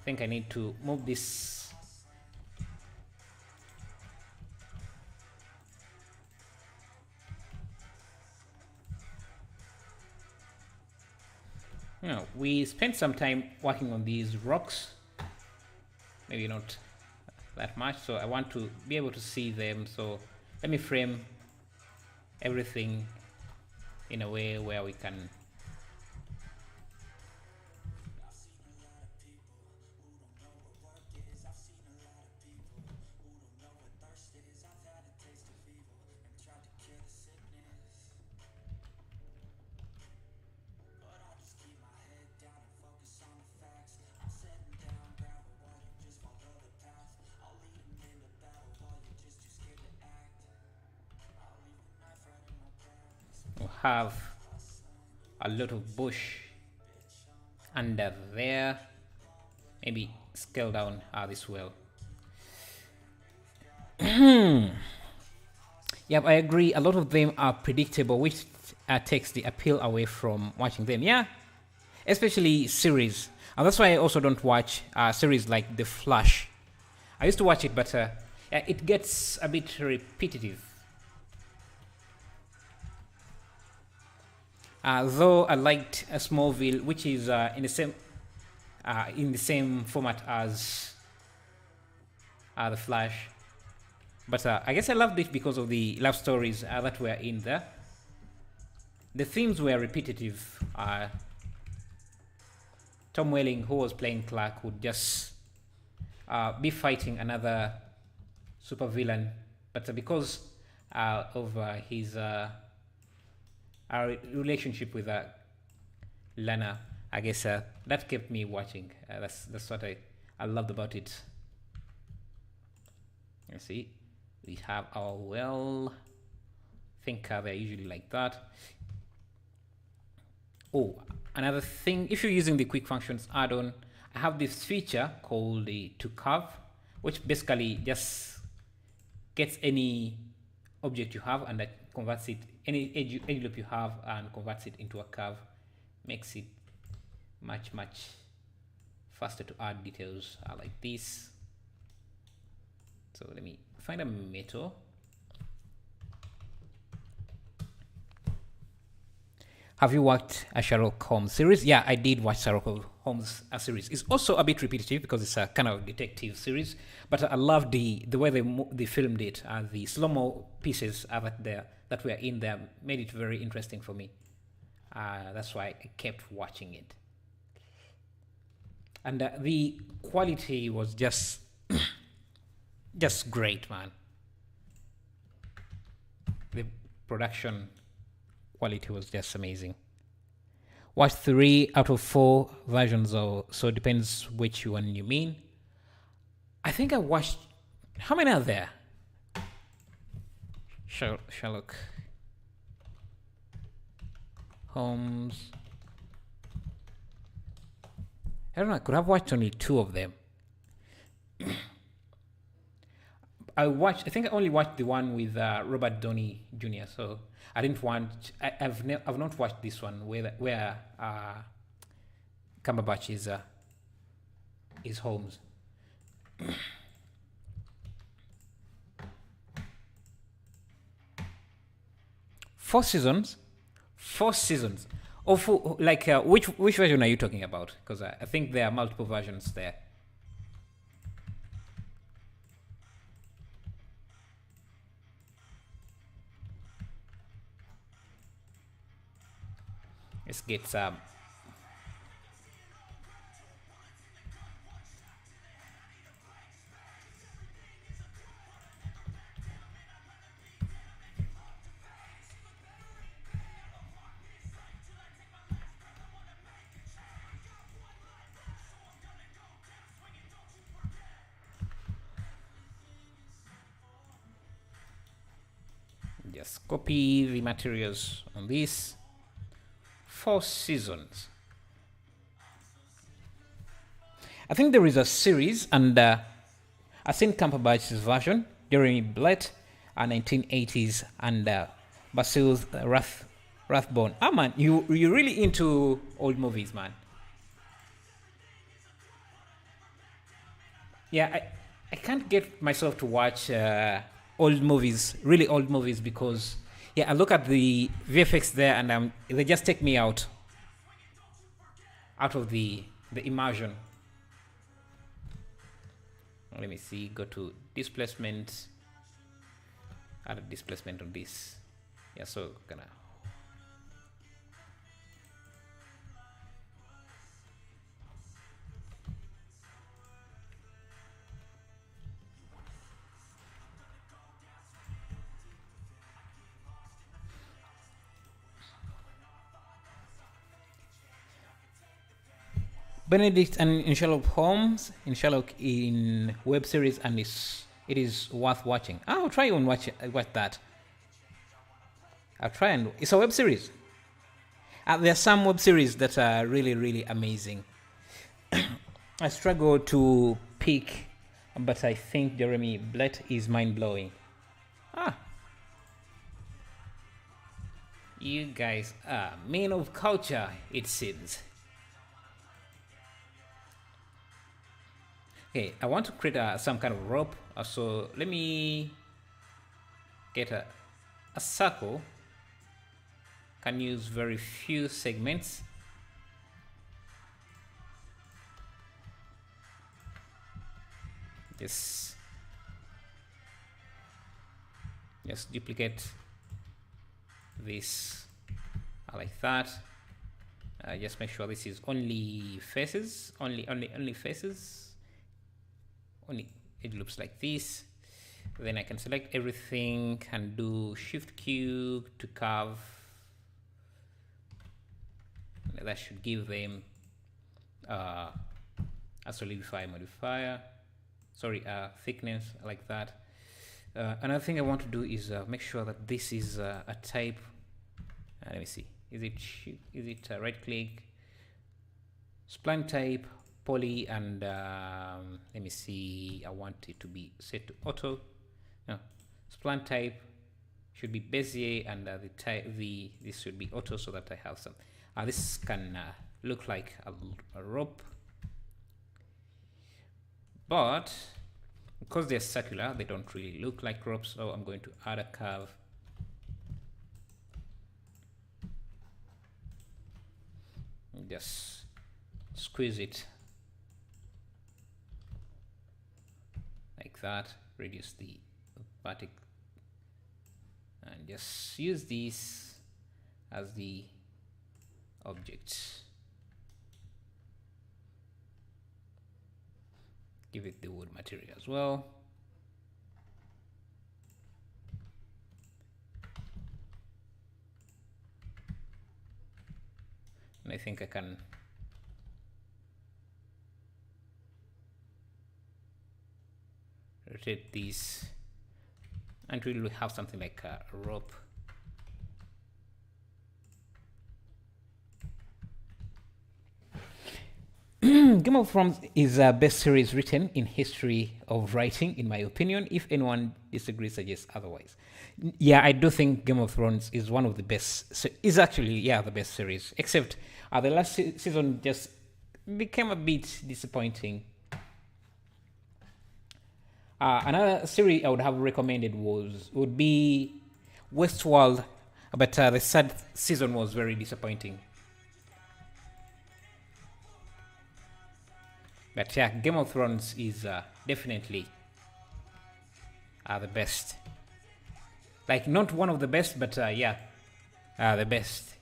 think I need to move this. We spent some time working on these rocks. Maybe not that much, so I want to be able to see them. So let me frame everything in a way where we can have a lot of bush under there. Maybe scale down this well. Yep, I agree. A lot of them are predictable, which takes the appeal away from watching them. Yeah, especially series. And that's why I also don't watch series like The Flash. I used to watch it, but it gets a bit repetitive. Though I liked Smallville, which is in the same format as The Flash. But I guess I loved it because of the love stories that were in there. The themes were repetitive. Tom Welling, who was playing Clark, would just be fighting another supervillain. But because of his relationship with Lana, I guess that kept me watching. That's what I loved about it. Let's see. We have our well. I think they're usually like that. Oh, another thing, if you're using the quick functions add-on, I have this feature called the to curve, which basically just gets any object you have and that converts it, any edge loop you have, and converts it into a curve. Makes it much faster to add details like this. So let me find a metal. Have you watched a Sherlock Holmes series? Yeah, I did watch Sherlock Holmes series. It's also a bit repetitive because it's a kind of detective series, but I love the way they filmed it. The slow-mo pieces that were in there made it very interesting for me. That's why I kept watching it. And the quality was just great, man. The production quality was just amazing. watched 3 out of 4 versions, or so it depends which one you mean. I think I watched. How many are there? Sherlock Holmes. I don't know. I could have watched only 2 of them. I think I only watched the one with Robert Downey Jr. So I didn't want. I've not watched this one where Cumberbatch is Holmes. 4 seasons. 4 seasons. Oh, which version are you talking about? Because I think there are multiple versions there. Let's get some. Just copy the materials on this. 4 seasons. I think there is a series, and I've seen Cumberbatch's version, Jeremy Blatt, 1980s, and Basil's Rathbone. Ah, man, you're really into old movies, man. Yeah, I can't get myself to watch old movies, really old movies, because I look at the VFX there and they just take me out of the immersion. Let me see, go to displacement, add a displacement on this. Yeah, so gonna. Benedict and in Sherlock Holmes, in web series, and it is worth watching. I'll try and watch that. I'll try, and it's a web series. There are some web series that are really, really amazing. I struggle to pick, but I think Jeremy Blatt is mind-blowing. You guys are men of culture, it seems. Okay, I want to create some kind of rope, so let me get a circle. Can use very few segments. Just duplicate this like that. Just make sure this is only faces, only faces. Only it looks like this. Then I can select everything and do Shift Q to curve. That should give them a solidify modifier. Thickness like that. Another thing I want to do is make sure that this is a type. Let me see. Is it right click? Spline type. Poly, and let me see, I want it to be set to auto. No, spline type should be Bezier, and this should be auto, so that I have some. This can look like a rope, but because they're circular, they don't really look like ropes. So I'm going to add a curve. Just squeeze it like that, reduce the vertic, and just use these as the objects. Give it the wood material as well. I think I can rotate these until we have something like a rope. Game of Thrones is the best series written in history of writing, in my opinion. If anyone disagrees, suggest otherwise. Yeah, I do think Game of Thrones is one of the best. Is actually, yeah, the best series. Except the last season just became a bit disappointing. Another series I would have recommended would be Westworld, but the third season was very disappointing. But yeah, Game of Thrones is definitely the best. Like, not one of the best, but yeah, the best.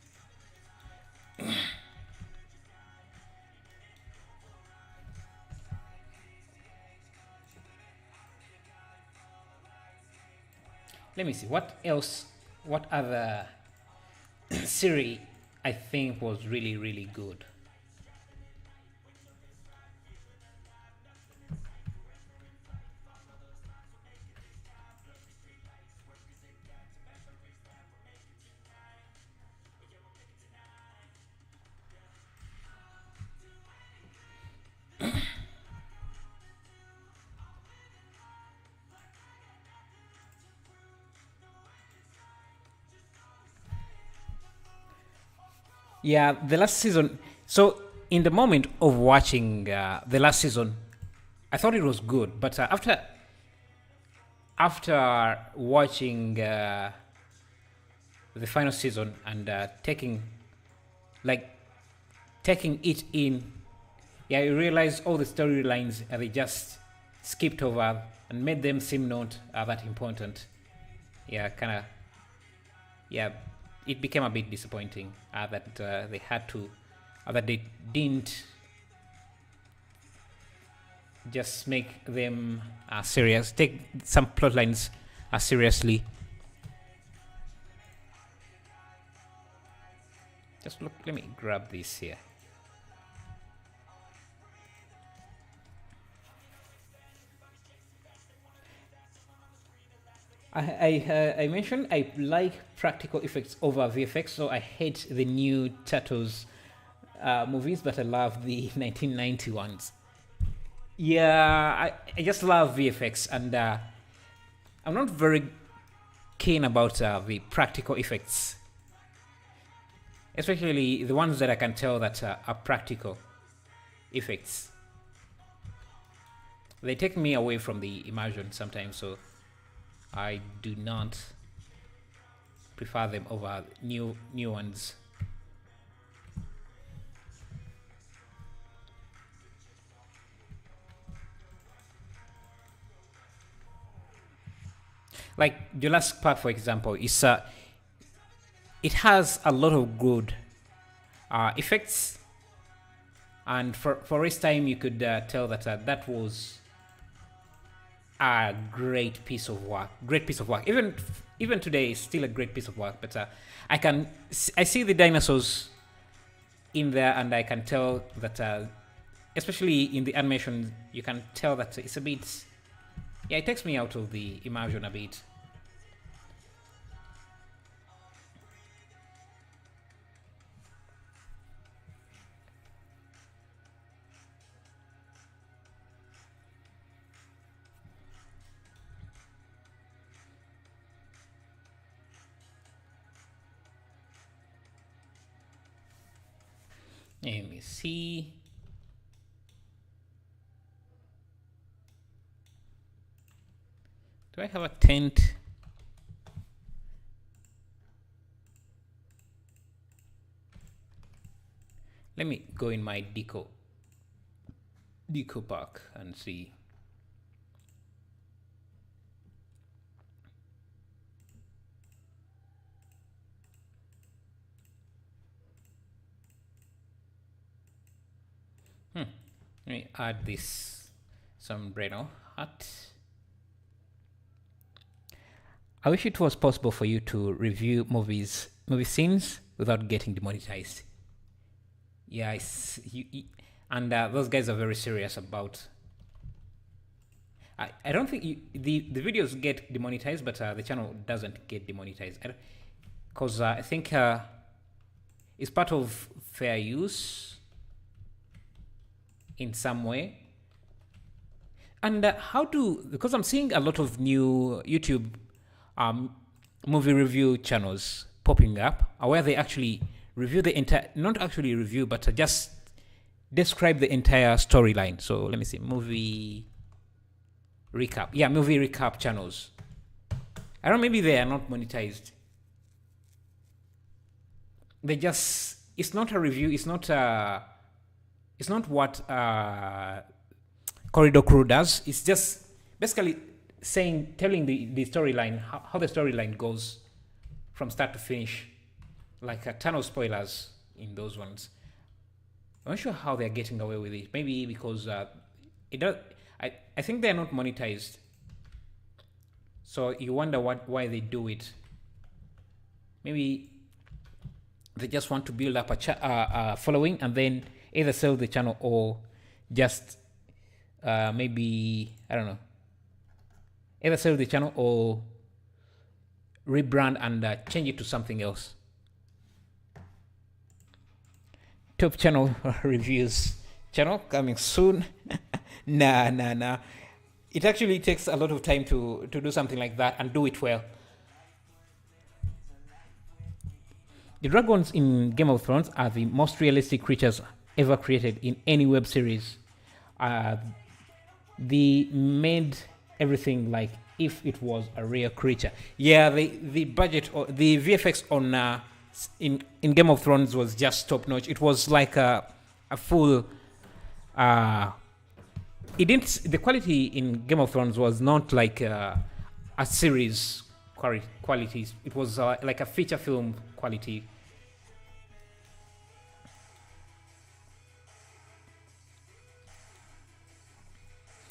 Let me see, what else, what other series I think was really, really good. Yeah, the last season. So, in the moment of watching the last season, I thought it was good. But after watching the final season and taking it in, yeah, you realize all the storylines they just skipped over and made them seem not that important. Yeah, kind of. Yeah, it became a bit disappointing that they had to, that they didn't just make them serious, take some plot lines seriously. Just look, let me grab this here. I mentioned I like practical effects over VFX, so I hate the new Turtles movies, but I love the 1990 ones. Yeah, I just love VFX, and I'm not very keen about the practical effects, especially the ones that I can tell that are practical effects. They take me away from the immersion sometimes, so I do not prefer them over new ones. Like Jurassic Park, for example, is it has a lot of good effects, and for its time you could tell that that was a great piece of work. Even today, it's still a great piece of work. But I see the dinosaurs in there, and I can tell that, especially in the animation, you can tell that it's a bit. Yeah, it takes me out of the immersion a bit. Let me see. Do I have a tent? Let me go in my deco pack and see. Let me add this sombrero hat. I wish it was possible for you to review movie scenes without getting demonetized. Yeah, and those guys are very serious about. I don't think the videos get demonetized, but the channel doesn't get demonetized because I think it's part of fair use in some way. And because I'm seeing a lot of new YouTube movie review channels popping up where they actually review the entire, not actually review, but just describe the entire storyline. So let me see, movie recap. Yeah, movie recap channels. I don't know, maybe they are not monetized. They just, it's not a review, it's not what Corridor Crew does. It's just basically telling the storyline, how the storyline goes from start to finish, like a ton of spoilers in those ones. I'm not sure how they're getting away with it. Maybe because it does. I think they're not monetized, so you wonder why they do it. Maybe they just want to build up a following and then either sell the channel or just maybe, I don't know, either sell the channel or rebrand and change it to something else. Top channel reviews channel coming soon. Nah. It actually takes a lot of time to do something like that and do it well. The dragons in Game of Thrones are the most realistic creatures ever created in any web series. They made everything like if it was a real creature. Yeah, the budget or the VFX on in Game of Thrones was just top notch. It was like a full. It didn't. The quality in Game of Thrones was not like a series qualities. It was like a feature film quality.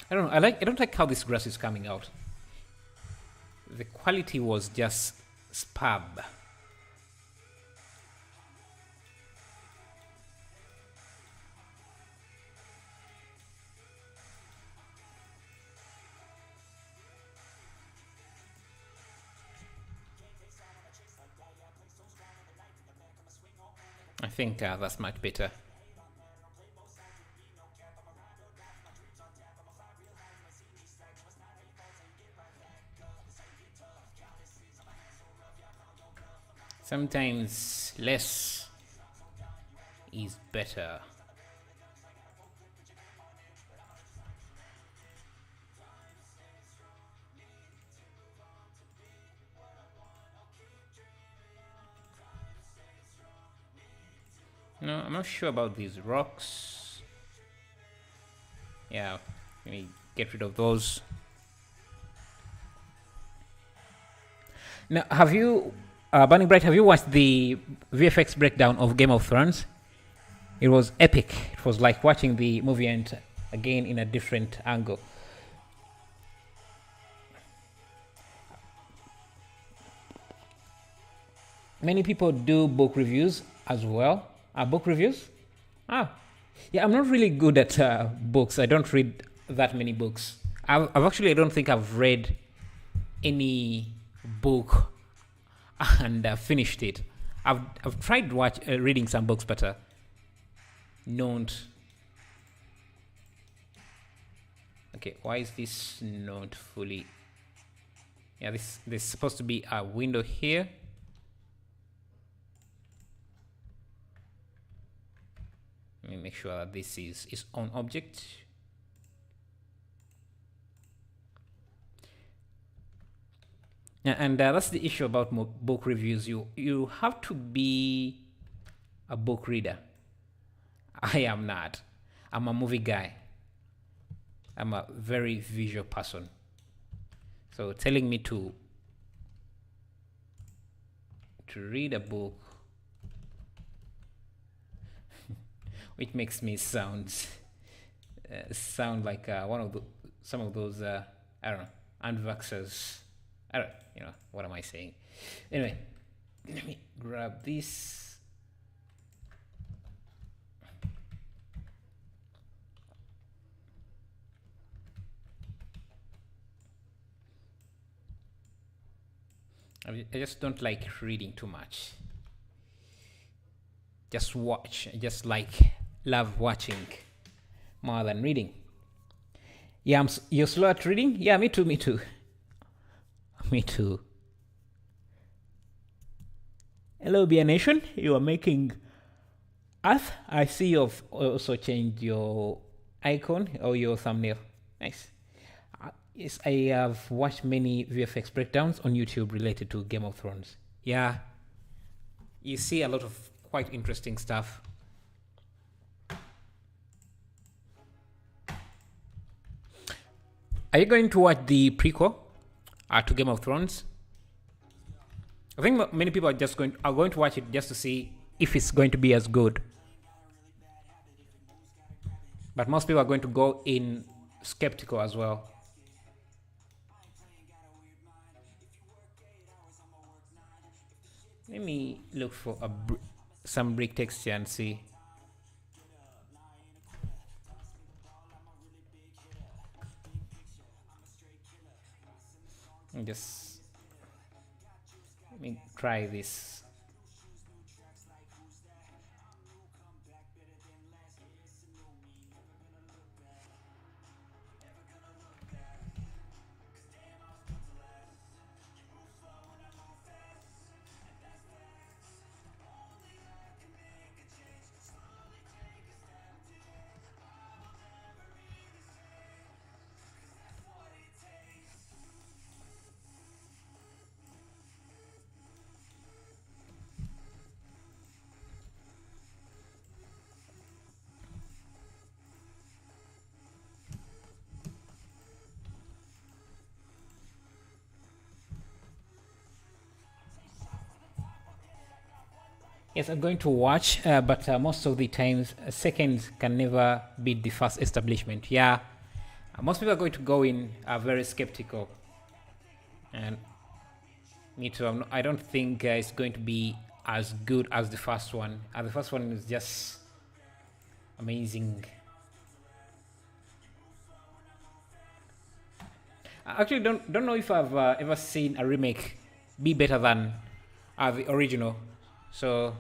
I don't know. I don't like how this grass is coming out. The quality was just spab. I think that's much better. Sometimes less is better. No, I'm not sure about these rocks. Yeah, let me get rid of those. Now, have you, Burning Bright, have you watched the VFX breakdown of Game of Thrones? It was epic. It was like watching the movie and again in a different angle. Many people do book reviews as well. Book reviews? Yeah, I'm not really good at books. I don't read that many books. I've actually, I don't think I've read any book and finished it. I've tried reading some books, but not. Okay, why is this not fully? Yeah, there's supposed to be a window here. Let me make sure that this is on object. And that's the issue about book reviews. You have to be a book reader. I am not. I'm a movie guy. I'm a very visual person. So telling me to read a book, which makes me sound like some of those I don't know, anti-vaxxers. I don't, what am I saying? Anyway, let me grab this. I just don't like reading too much. Just watch. I just love watching more than reading. Yeah, you're slow at reading? Yeah, me too, me too. Me too. Hello, Beer Nation. You are making Earth. I see you've also changed your icon or your thumbnail. Nice. Yes, I have watched many VFX breakdowns on YouTube related to Game of Thrones. Yeah, you see a lot of quite interesting stuff. Are you going to watch the prequel to Game of Thrones? I think many people are going to watch it just to see if it's going to be as good. But most people are going to go in skeptical as well. Let me look for some brick texture and see. Just let me try this. Yes, I'm going to watch, but most of the times, seconds can never beat the first establishment. Yeah, most people are going to go in very skeptical, and me too. I don't think it's going to be as good as the first one. The first one is just amazing. I actually don't know if I've ever seen a remake be better than the original. So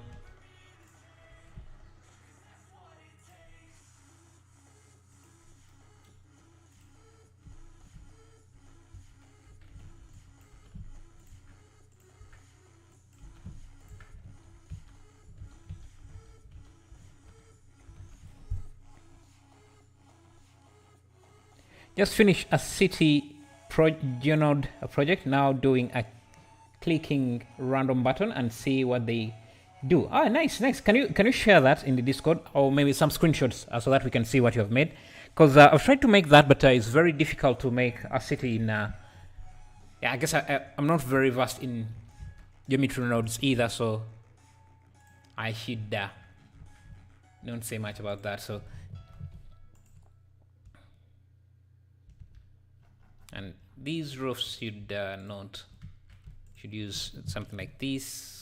just finished a city project. Now doing a clicking random button and see what they do. Ah, nice. Can you share that in the Discord or maybe some screenshots so that we can see what you have made? Because I've tried to make that, but it's very difficult to make a city in. Yeah, I guess I'm not very versed in geometry nodes either, so I should don't say much about that. So, and these roofs should not should use something like this.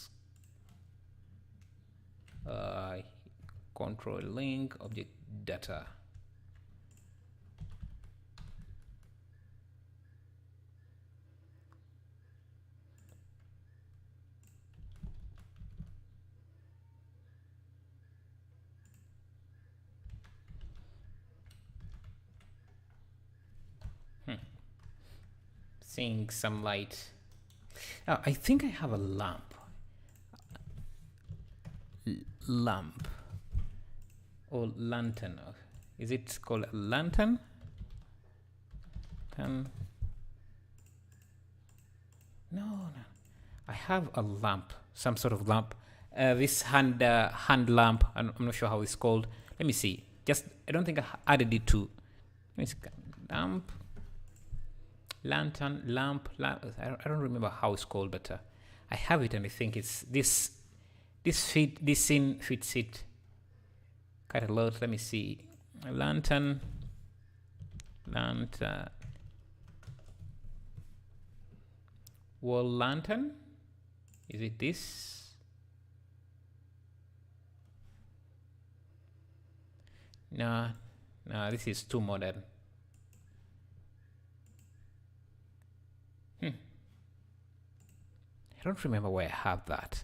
Control link object data. Seeing some light. Oh, I think I have a lamp. Lamp or lantern. Is it called a lantern? No. I have a lamp, some sort of lamp. This hand lamp. I'm not sure how it's called. Let me see. I don't think I added it to. Let me see. Lamp. Lantern, lamp. I don't remember how it's called, but I have it, and I think it's this. This scene fits it quite a lot. Let me see. Lantern. Wall lantern. Is it this? No, this is too modern. I don't remember where I have that.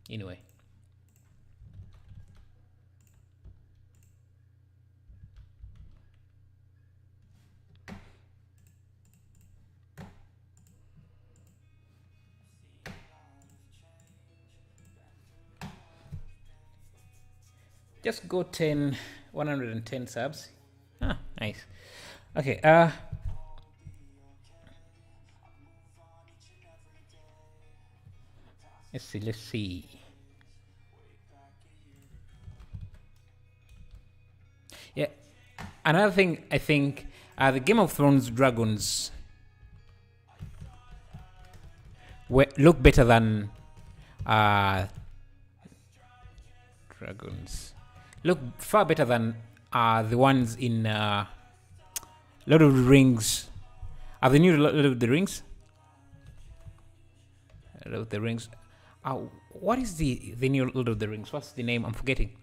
Anyway. Just go 110 subs. Ah, nice. Okay, let's see. Yeah, another thing I think the Game of Thrones dragons look better than dragons. Look far better than the ones in Lord of the Rings. Are the new Lord of the Rings? Lord of the Rings. What is the new Lord of the Rings? What's the name? I'm forgetting.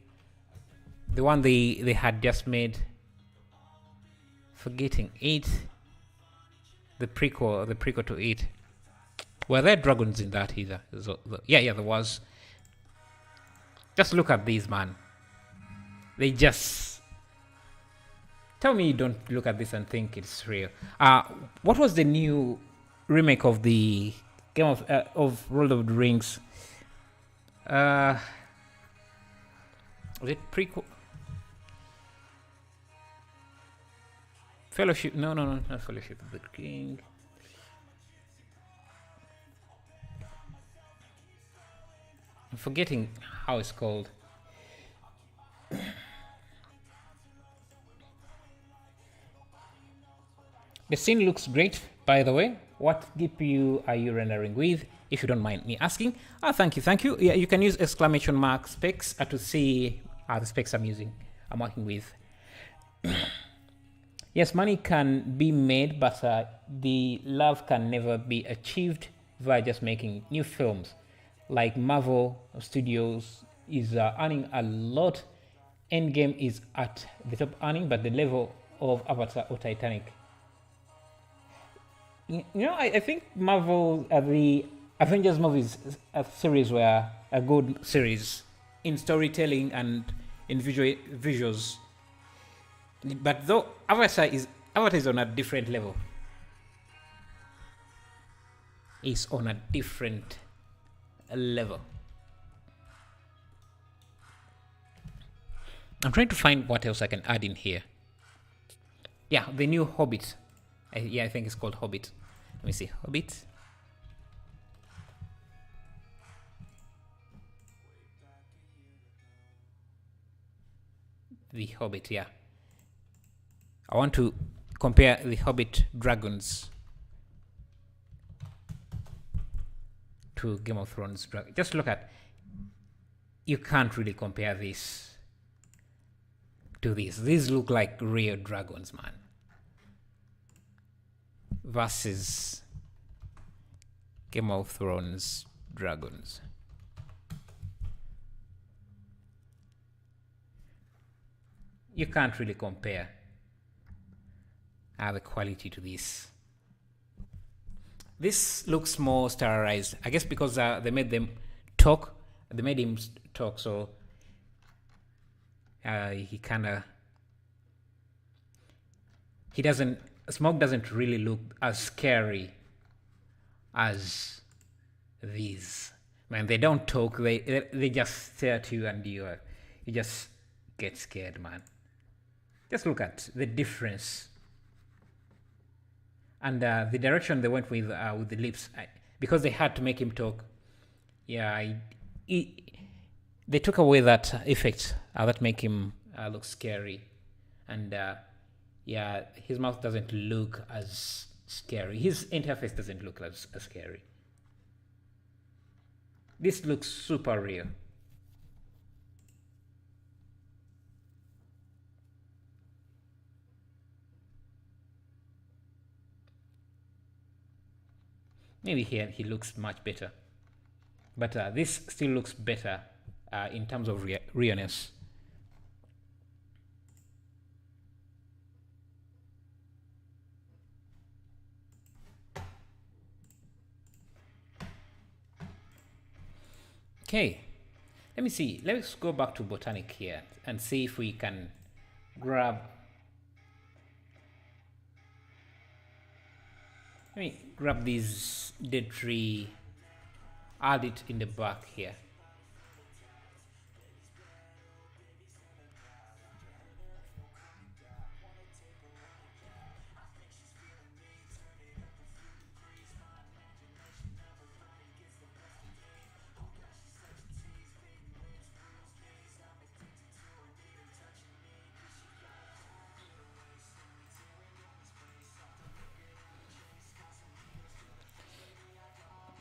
The one they had just made. Forgetting it. The prequel to it. Were there dragons in that either? Yeah, there was. Just look at these, man. They just tell me you don't look at this and think it's real. What was the new remake of the game of Lord of the Rings? Was it prequel? Fellowship? No, not Fellowship of the King. I'm forgetting how it's called. The scene looks great, by the way. What GPU are you rendering with? If you don't mind me asking. Thank you. Yeah, you can use exclamation mark specs to see the specs I'm working with. Yes, money can be made, but the love can never be achieved via just making new films. Like Marvel Studios is earning a lot. Endgame is at the top earning, but the level of Avatar or Titanic. I think Marvel, the Avengers movies series were a good series in storytelling and in visuals. But though Avatar is on a different level. It's on a different level. I'm trying to find what else I can add in here. Yeah, the new Hobbit. I think it's called Hobbit. Let me see. Hobbit. The Hobbit, yeah. I want to compare the Hobbit dragons to Game of Thrones dragons. Just look at. You can't really compare this to this. These look like real dragons, man. Versus Game of Thrones dragons. You can't really compare the quality to this. This looks more sterilized, I guess, because they made them talk. They made him talk, so he doesn't. Smoke doesn't really look as scary as these. Man, they don't talk. They just stare at you, and you just get scared, man. Just look at the difference, and the direction they went with the lips, because they had to make him talk. Yeah, they took away that effect that make him look scary, and yeah, his mouth doesn't look as scary. His interface doesn't look as scary. This looks super real. Maybe here he looks much better, but this still looks better in terms of realness. Okay, let me see. Let's go back to botanic here and see if we can grab. Let me grab this dead tree, add it in the back here.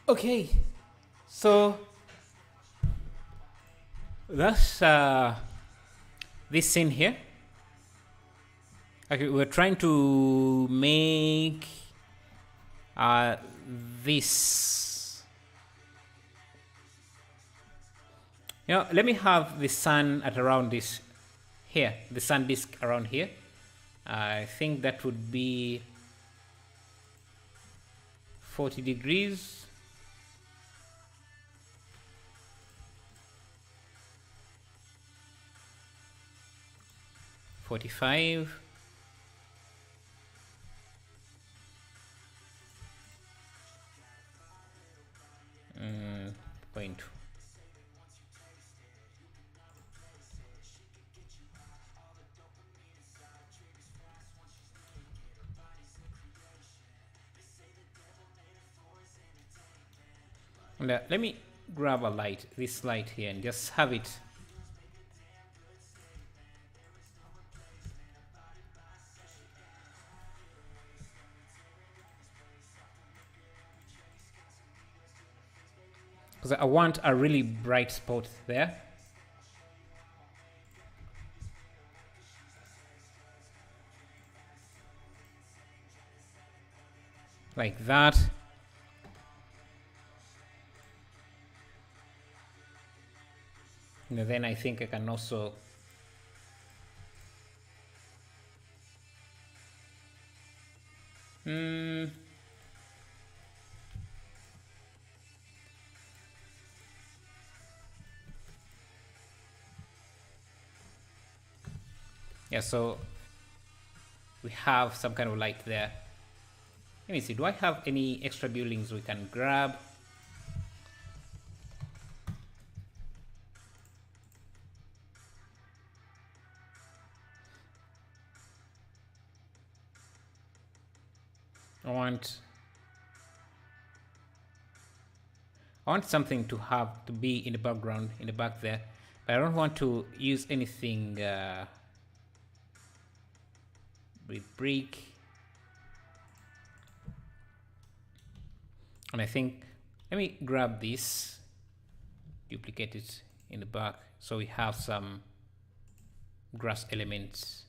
Okay, so that's this scene here. Okay, we're trying to make this. Let me have the sun at around this here, the sun disk around here. I think that would be 40 degrees. 45. Point. And let me grab a light, this light here, and just have it. Because I want a really bright spot there. Like that. And then I think I can also yeah, so we have some kind of light there. Let me see, do I have any extra buildings we can grab? I want something to have to be in the background, in the back there, but I don't want to use anything with brick. And I think, let me grab this, duplicate it in the back, so we have some grass elements.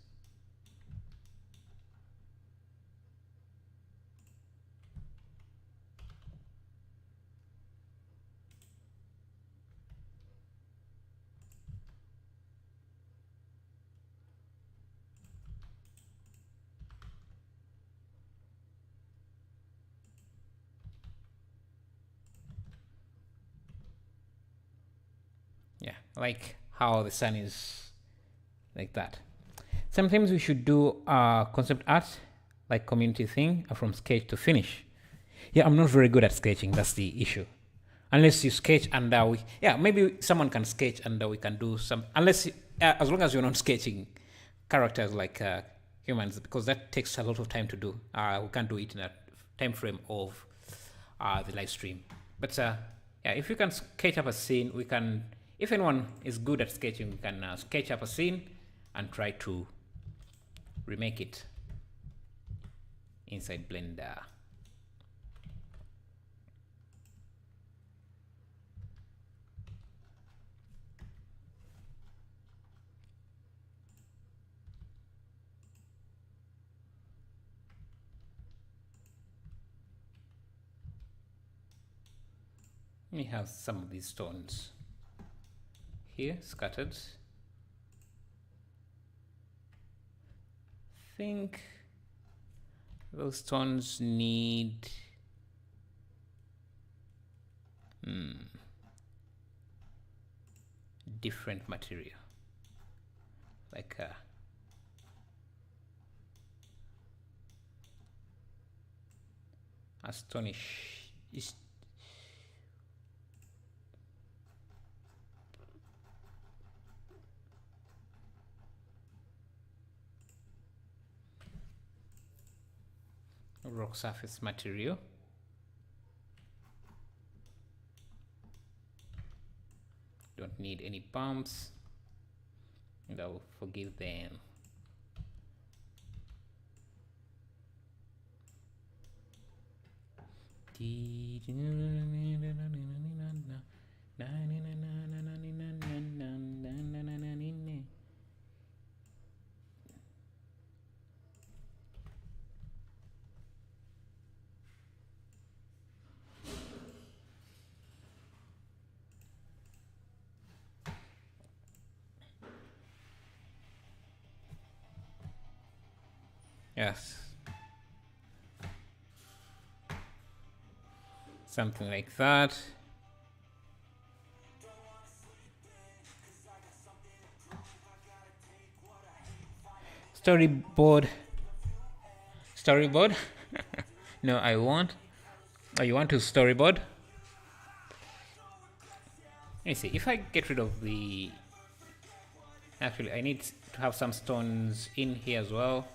Yeah, like how the sun is like that. Sometimes we should do concept art, like community thing, from sketch to finish. Yeah, I'm not very good at sketching. That's the issue. Unless you sketch and maybe someone can sketch and we can do some. Unless as long as you're not sketching characters like humans, because that takes a lot of time to do. We can't do it in a time frame of the live stream. But if you can sketch up a scene, we can. If anyone is good at sketching, we can sketch up a scene and try to remake it inside Blender. We have some of these stones here scattered. I think those stones need different material, like astonish is rock surface material. Don't need any bumps, and I'll forgive them. Yes. Something like that. Storyboard. Storyboard? No, I want. Oh, you want to storyboard? Let me see. If I get rid of the... Actually, I need to have some stones in here as well.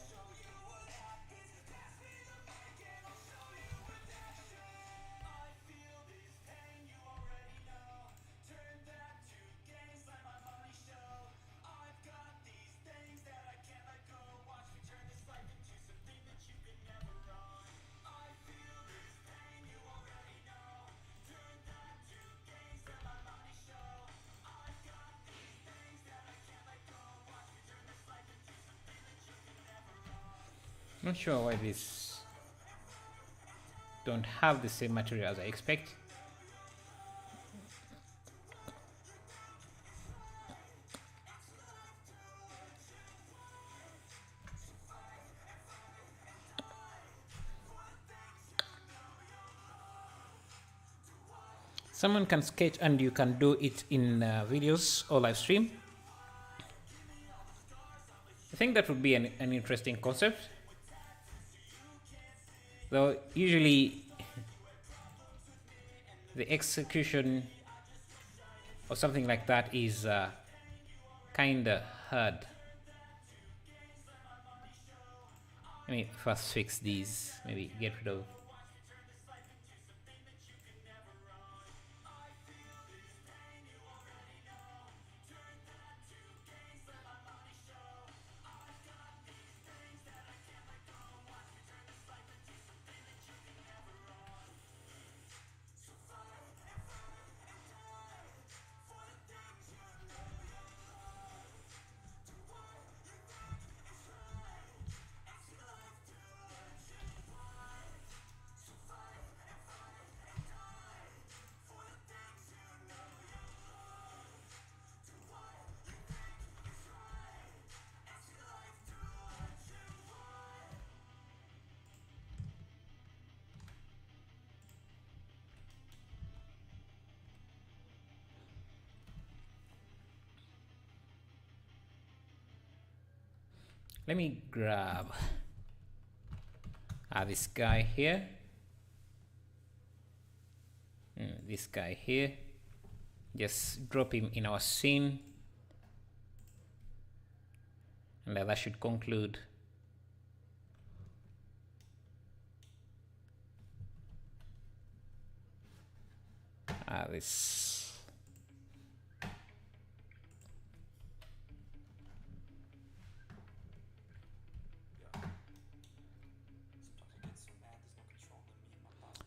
Not sure why these don't have the same material as I expect. Someone can sketch and you can do it in videos or live stream. I think that would be an interesting concept. Though usually the execution or something like that is kinda hard. Let me first fix these, maybe get rid of. Let me grab this guy here, this guy here, just drop him in our scene, and that should conclude this.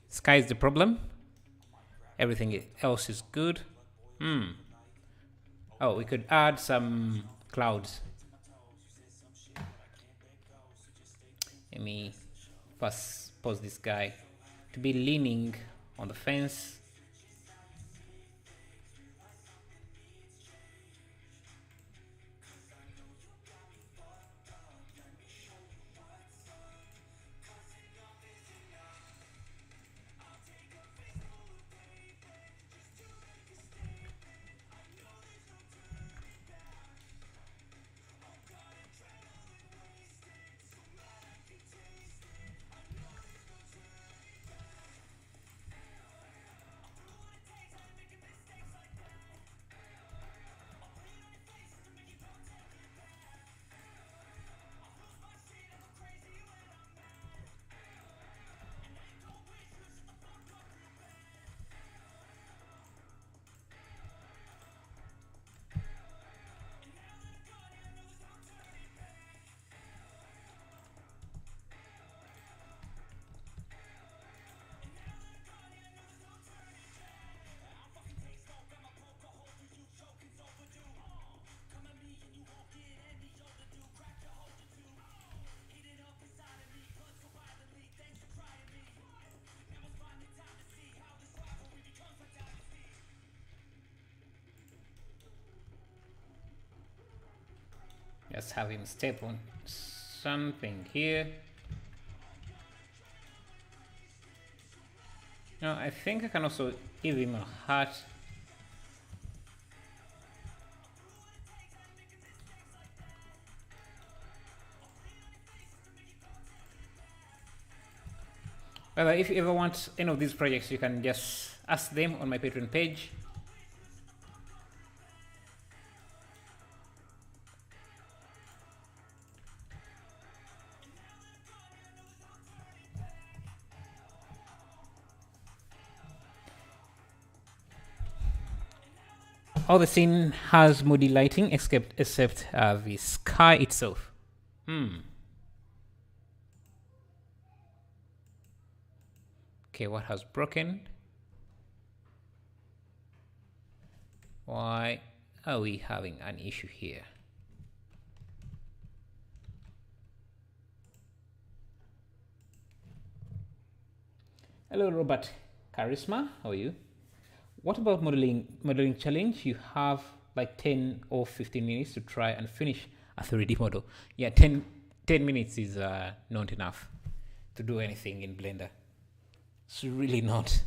Sky is the problem. Everything else is good. Oh, we could add some clouds. Let me first pause this guy to be leaning on the fence. Just have him step on something here. Now I think I can also give him a heart. Well, if you ever want any of these projects, you can just ask them on my Patreon page. All the scene has moody lighting except the sky itself. Okay, what has broken? Why are we having an issue here? Hello, Robert Charisma. How are you? What about modeling challenge? You have like 10 or 15 minutes to try and finish a 3D model. Yeah, 10 minutes is not enough to do anything in Blender. It's really not.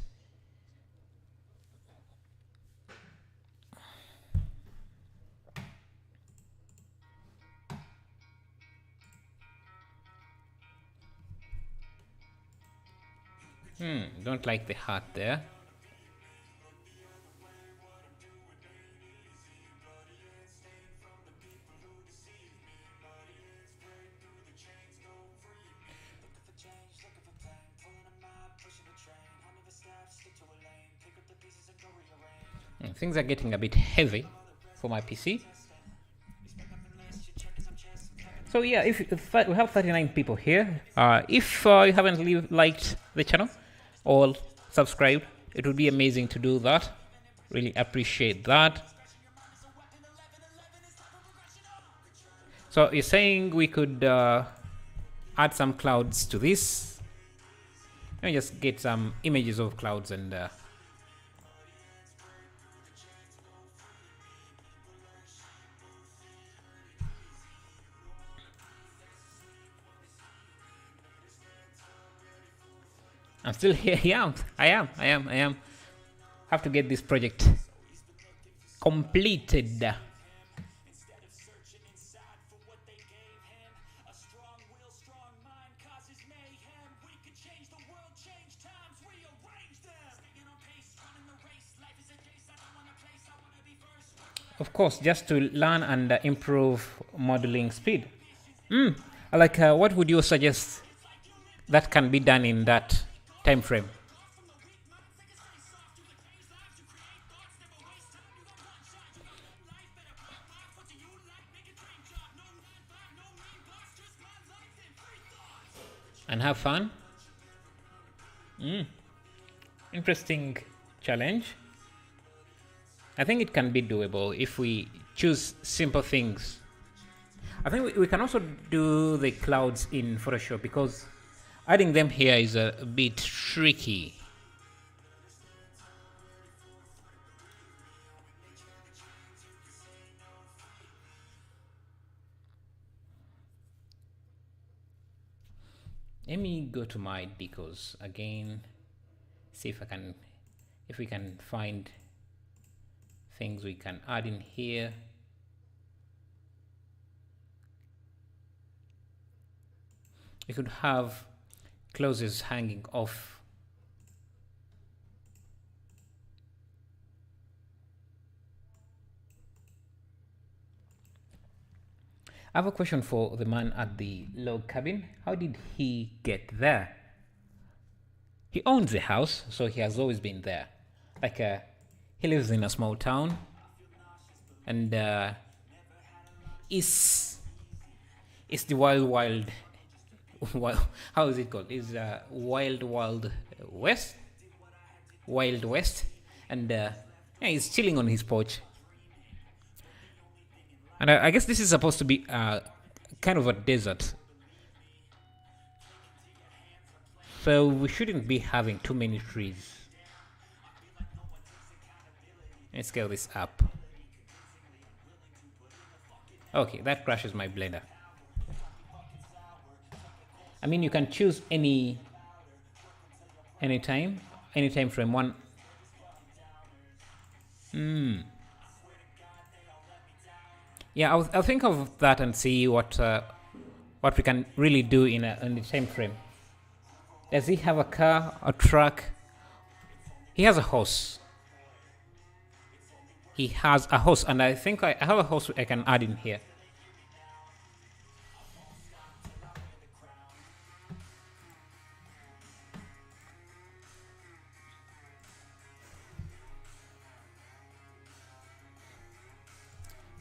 Don't like the heart there. Things are getting a bit heavy for my PC. So yeah, if we have 39 people here, if you haven't liked the channel or subscribed, it would be amazing to do that. Really appreciate that. So you're saying we could add some clouds to this. Let me just get some images of clouds and I'm still here. Yeah, I am. Have to get this project completed. Of course, just to learn and improve modeling speed. Like, what would you suggest that can be done in that time frame? And have fun. Interesting challenge. I think it can be doable if we choose simple things. I think we can also do the clouds in Photoshop because adding them here is a bit tricky. Let me go to my decos again, see if we can find things we can add in here. We could have clothes hanging off. I have a question for the man at the log cabin. How did he get there? He owns the house, so he has always been there. Like, he lives in a small town, and it's the wild. Well, how is it called? It's Wild West, and yeah, he's chilling on his porch. And I guess this is supposed to be kind of a desert, so we shouldn't be having too many trees. Let's scale this up. Okay, that crashes my blender. I mean, you can choose any time frame one. Yeah, I'll think of that and see what we can really do in the time frame. Does he have a car, a truck? He has a horse. He has a horse, and I think I have a horse I can add in here.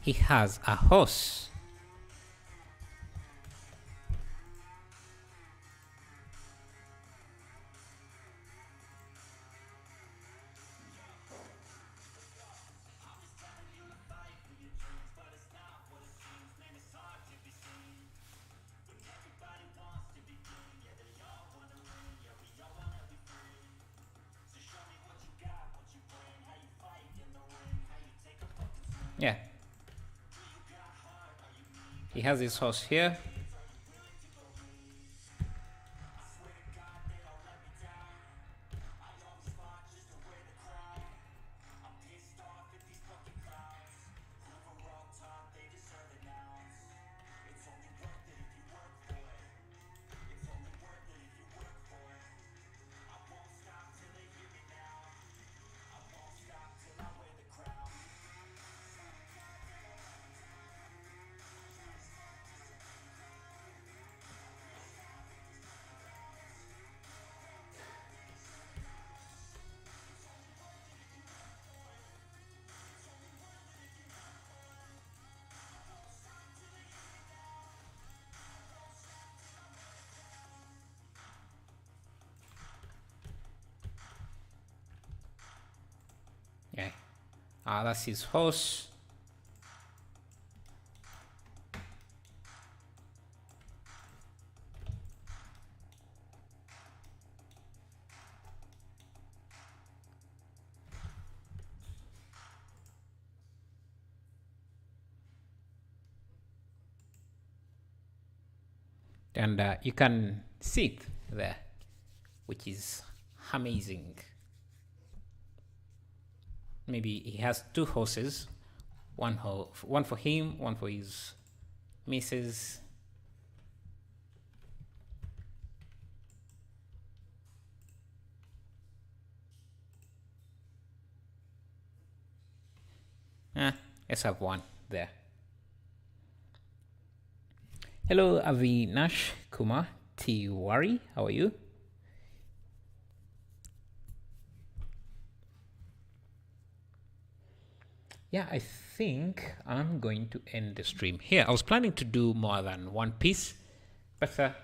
He has a horse. Yeah. He has his horse here. Yeah. That's his horse. And you can see it there, which is amazing. Maybe he has two horses, one for him, one for his missus. Let's have one there. Hello, Avinash Kumar Tiwari. How are you? Yeah, I think I'm going to end the stream here. I was planning to do more than one piece, but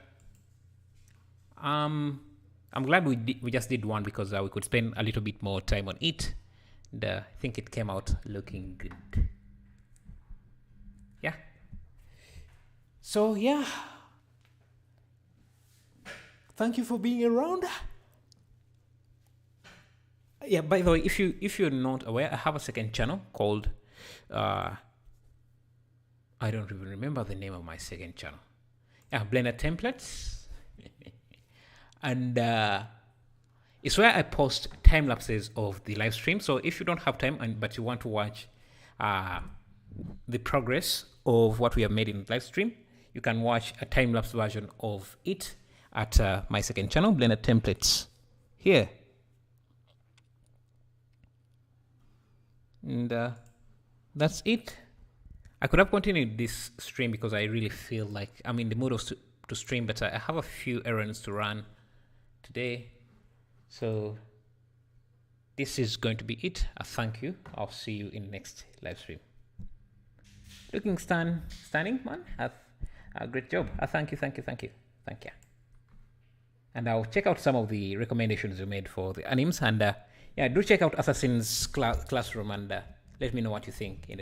I'm glad we just did one because we could spend a little bit more time on it. And I think it came out looking good. Yeah. So yeah. Thank you for being around. Yeah, by the way, if you're not aware, I have a second channel called I don't even remember the name of my second channel. Yeah, Blender Templates. And it's where I post time lapses of the live stream. So if you don't have time but you want to watch the progress of what we have made in the live stream, you can watch a time lapse version of it at my second channel, Blender Templates, here. And that's it. I could have continued this stream because I really feel like I'm in the mood to stream, but I have a few errands to run today. So this is going to be it. Thank you. I'll see you in the next live stream. Looking stunning, man. A great job. Thank you. And I'll check out some of the recommendations you made for the animes. And yeah, do check out Assassin's Classroom and let me know what you think in the